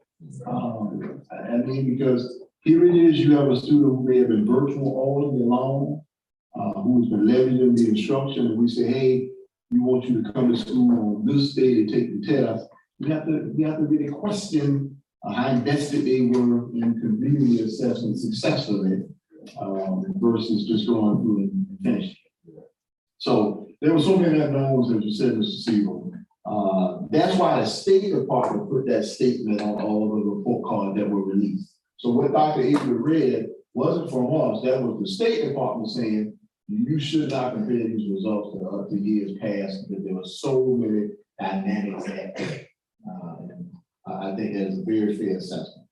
I mean, because here it is, you have a student who may have been virtual all year long, who's been leveraging the instruction, and we say, hey, we want you to come to school on this day to take the test. We have to really question how invested they were in completing the assessment successfully versus just going through and finishing. So there were so many unknowns, as you said, Mr. Seaver. That's why the State Department put that statement on all of the report cards that were released. So what Dr. Avery read wasn't from us, that was the State Department saying, you should not compare these results to years past because there were so many dynamics at play. I think that is a very fair assessment.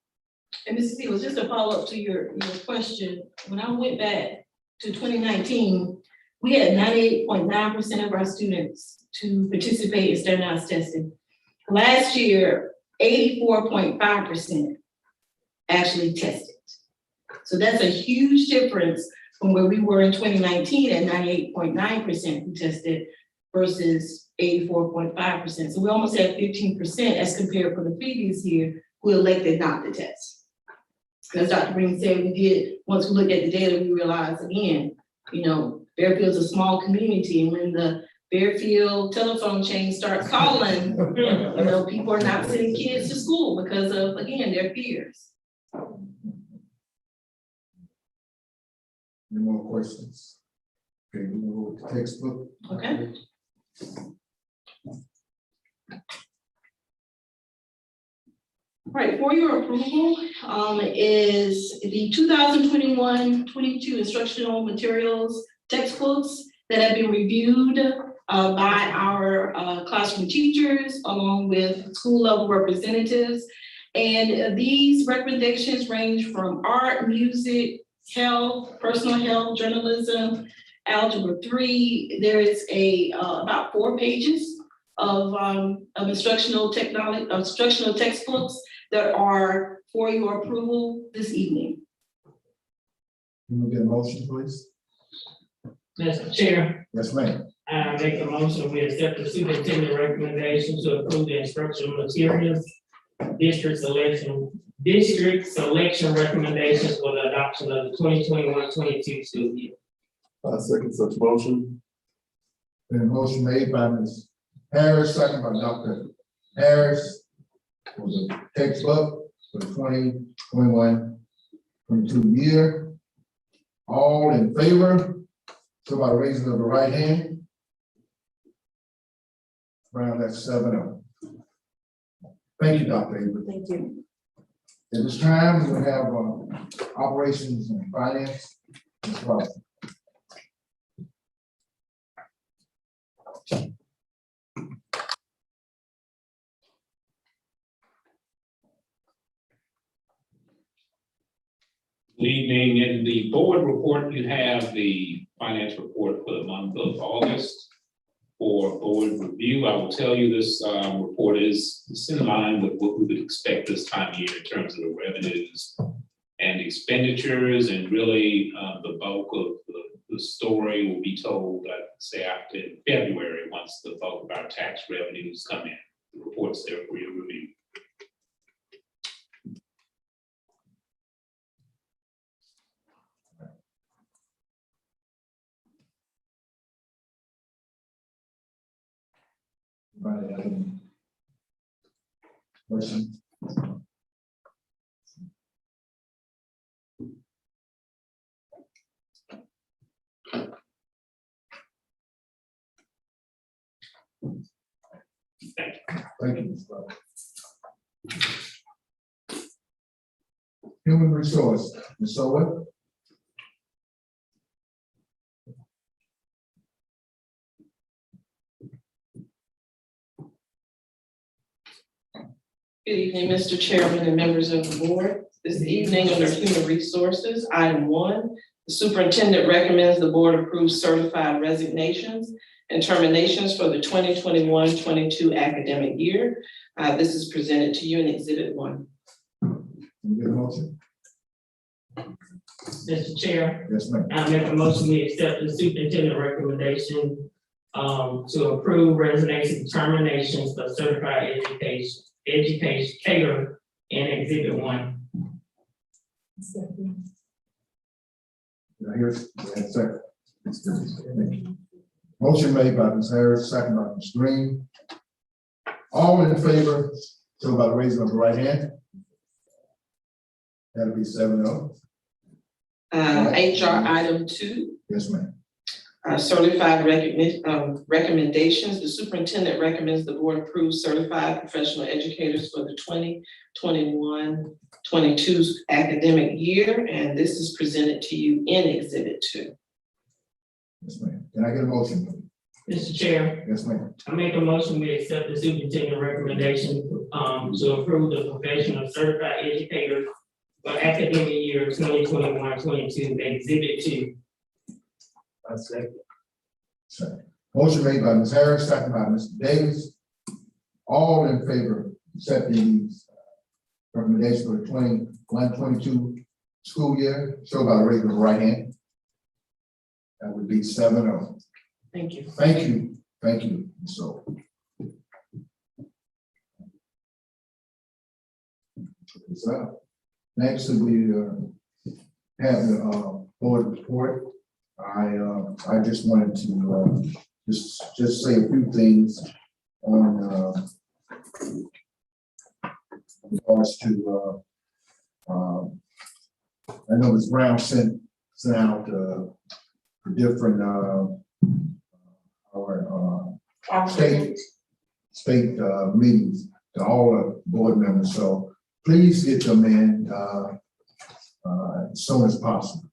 And Mrs. Seaver, just to follow up to your question, when I went back to 2019, we had 98.9% of our students to participate in standardized testing. Last year, 84.5% actually tested. So that's a huge difference from where we were in 2019 at 98.9% who tested versus 84.5%. So we almost had 15% as compared for the previous year who elected not to test. As Dr. Green said, once we looked at the data, we realized again, Fairfield's a small community, and when the Fairfield telephone chain starts calling, people are not sending kids to school because of, again, their fears. Any more questions? Okay, we will go with the textbook. Okay. All right, for your approval is the 2021-22 instructional materials textbooks that have been reviewed by our classroom teachers along with school level representatives. And these recommendations range from art, music, health, personal health, journalism, algebra 3. There is about 4 pages of instructional textbooks that are for your approval this evening. Can we get a motion, please? Mr. Chair, Yes, ma'am. I make a motion, we accept the superintendent recommendation to approve the instructional materials, district selection recommendations for the adoption of the 2021-22 school year. I second such motion. Been a motion made by Ms. Harris, second by Dr. Harris for the textbook for the 22 year. All in favor, so by raising of the right hand. Brown, that's 7-0. Thank you, Dr. Avery. Thank you. At this time, we have operations and finance. Ms. Robinson. Good evening. In the board report, you have the finance report for the month of August. For board review, I will tell you this report is in line with what we would expect this time of year in terms of the revenues and expenditures, and really the bulk of the story will be told, I'd say, after February, once the bulk of our tax revenues come in. The report's there for your review. Anybody have any questions? Thank you, Ms. Robinson. Human resource, Ms. Sower. Good evening, Mr. Chairman and members of the board. This evening under Human Resources, item 1, the superintendent recommends the board approve certified resignations and terminations for the 2021-22 academic year. This is presented to you in Exhibit 1. Get a motion? Mr. Chair, Yes, ma'am. I make a motion we accept the superintendent recommendation to approve resignation terminations for certified educator in Exhibit 1. I hear a second. Thank you. Motion made by Ms. Harris, second by Ms. Green. All in favor, so by raising of the right hand. That'll be 7-0. HR item 2. Yes, ma'am. Certified recommendations. The superintendent recommends the board approve certified professional educators for the 2021-22 academic year, and this is presented to you in Exhibit 2. Yes, ma'am. Can I get a motion, please? Mr. Chair, Yes, ma'am. I make a motion we accept the superintendent recommendation to approve the professional certified educator for academic year 2021-22, Exhibit 2. I second. Second. Motion made by Ms. Harris, second by Mr. Davis. All in favor of accepting these recommendations for the 21-22 school year, show by the raising of the right hand. That would be 7-0. Thank you. Thank you. Thank you. So. Next, we have the board report. I just wanted to just say a few things on regards to I know Ms. Brown sent out the different our state meetings to all the board members. So please get them in as soon as possible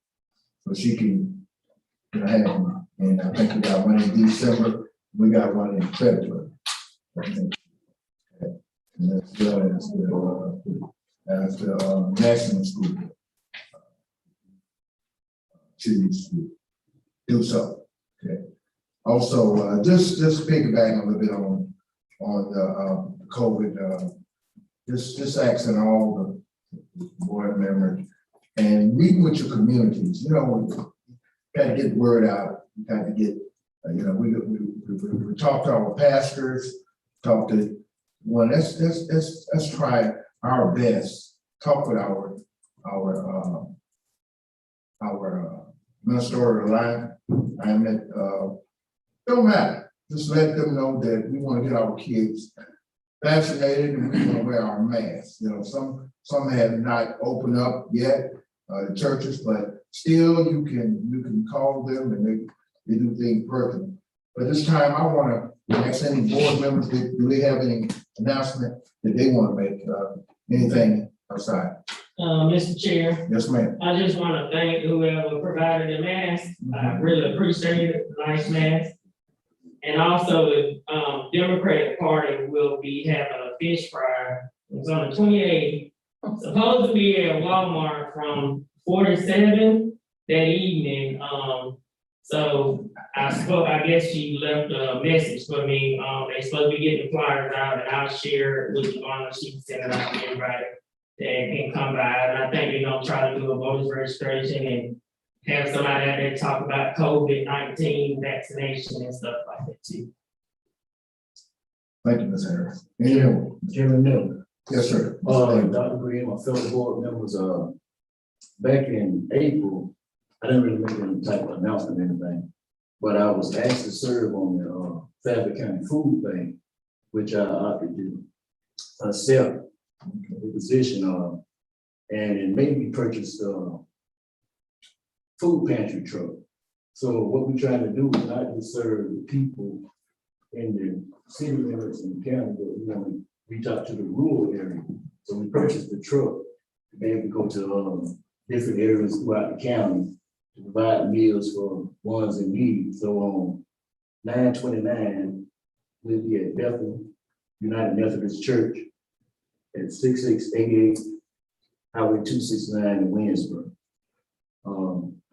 so she can have them. And I think we got one in December. We got one in February. And as well as the national school choose to do so. Okay. Also, just piggyback a little bit on the COVID. Just asking all the board members and meet with your communities. You know, got to get the word out. You got to get. We talk to our pastors. Talk to well. Let's try our best. Talk with our ministerial line. And that don't matter. Just let them know that we want to get our kids vaccinated and we want to wear our masks. You know, some have not opened up yet, churches, but still you can call them and they do things personally. But this time I wanna ask any board members, do they have any announcement that they wanna make, anything outside? Mr. Chair, Yes, ma'am. I just want to thank whoever provided the mask. I really appreciate it, nice mask. And also, the Democratic Party will be having a fish fry. It's on the 28th, supposed to be at Walmart from 4 to 7 that evening. So I guess she left a message for me. They supposed to be getting the flyers out, and I'll share it with you on the sheet, send it out to everybody that can come by. And I think they're gonna try to do a voter's registration and have somebody out there talk about COVID-19 vaccination and stuff like that too. Thank you, Ms. Harris. Any more? Chairman Miller. Yes, sir. Dr. Green, my fellow board members, back in April, I didn't really make any type of announcement or anything, but I was asked to serve on the Fairfield County Food Bank, which I opted to accept the position of, and it made me purchase a food pantry truck. So what we try to do is not just serve the people in the city limits and the county, but we want to reach out to the rural area. So we purchased the truck to be able to go to different areas throughout the county to provide meals for ones in need. So on 9/29, we'll be at Bethel United Methodist Church at 6688 Highway 269 in Winsboro.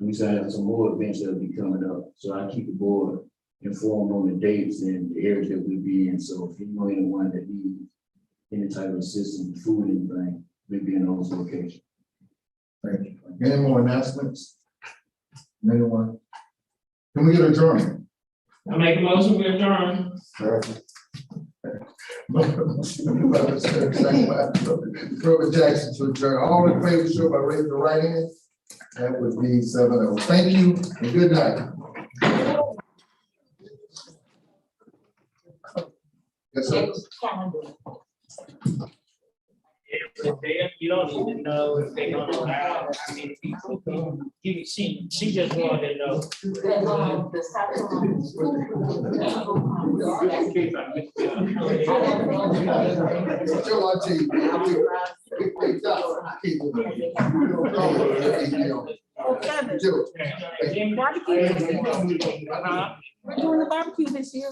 We still have some more events that'll be coming up. So I keep the board informed on the dates and the areas that we'll be in. So if you know anyone that needs any type of assistance, food, anything, we'll be in those locations. Thank you. Any more announcements? Anyone? Can we get adjourned? I make a motion to adjourn. Robert Jackson to adjourn. All in favor, show by raising the right hand. That would be 7-0. Thank you and good night. Yes, sir. You don't even know if they're gonna allow, I mean, people, she just wanted to know. We're doing the barbecue this year.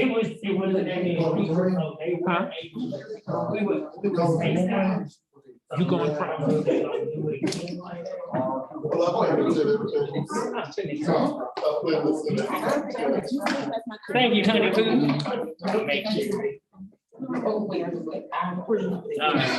It wasn't any people, so they weren't able. We were FaceTime. You going from? Thank you, honey. I'll make sure. All right.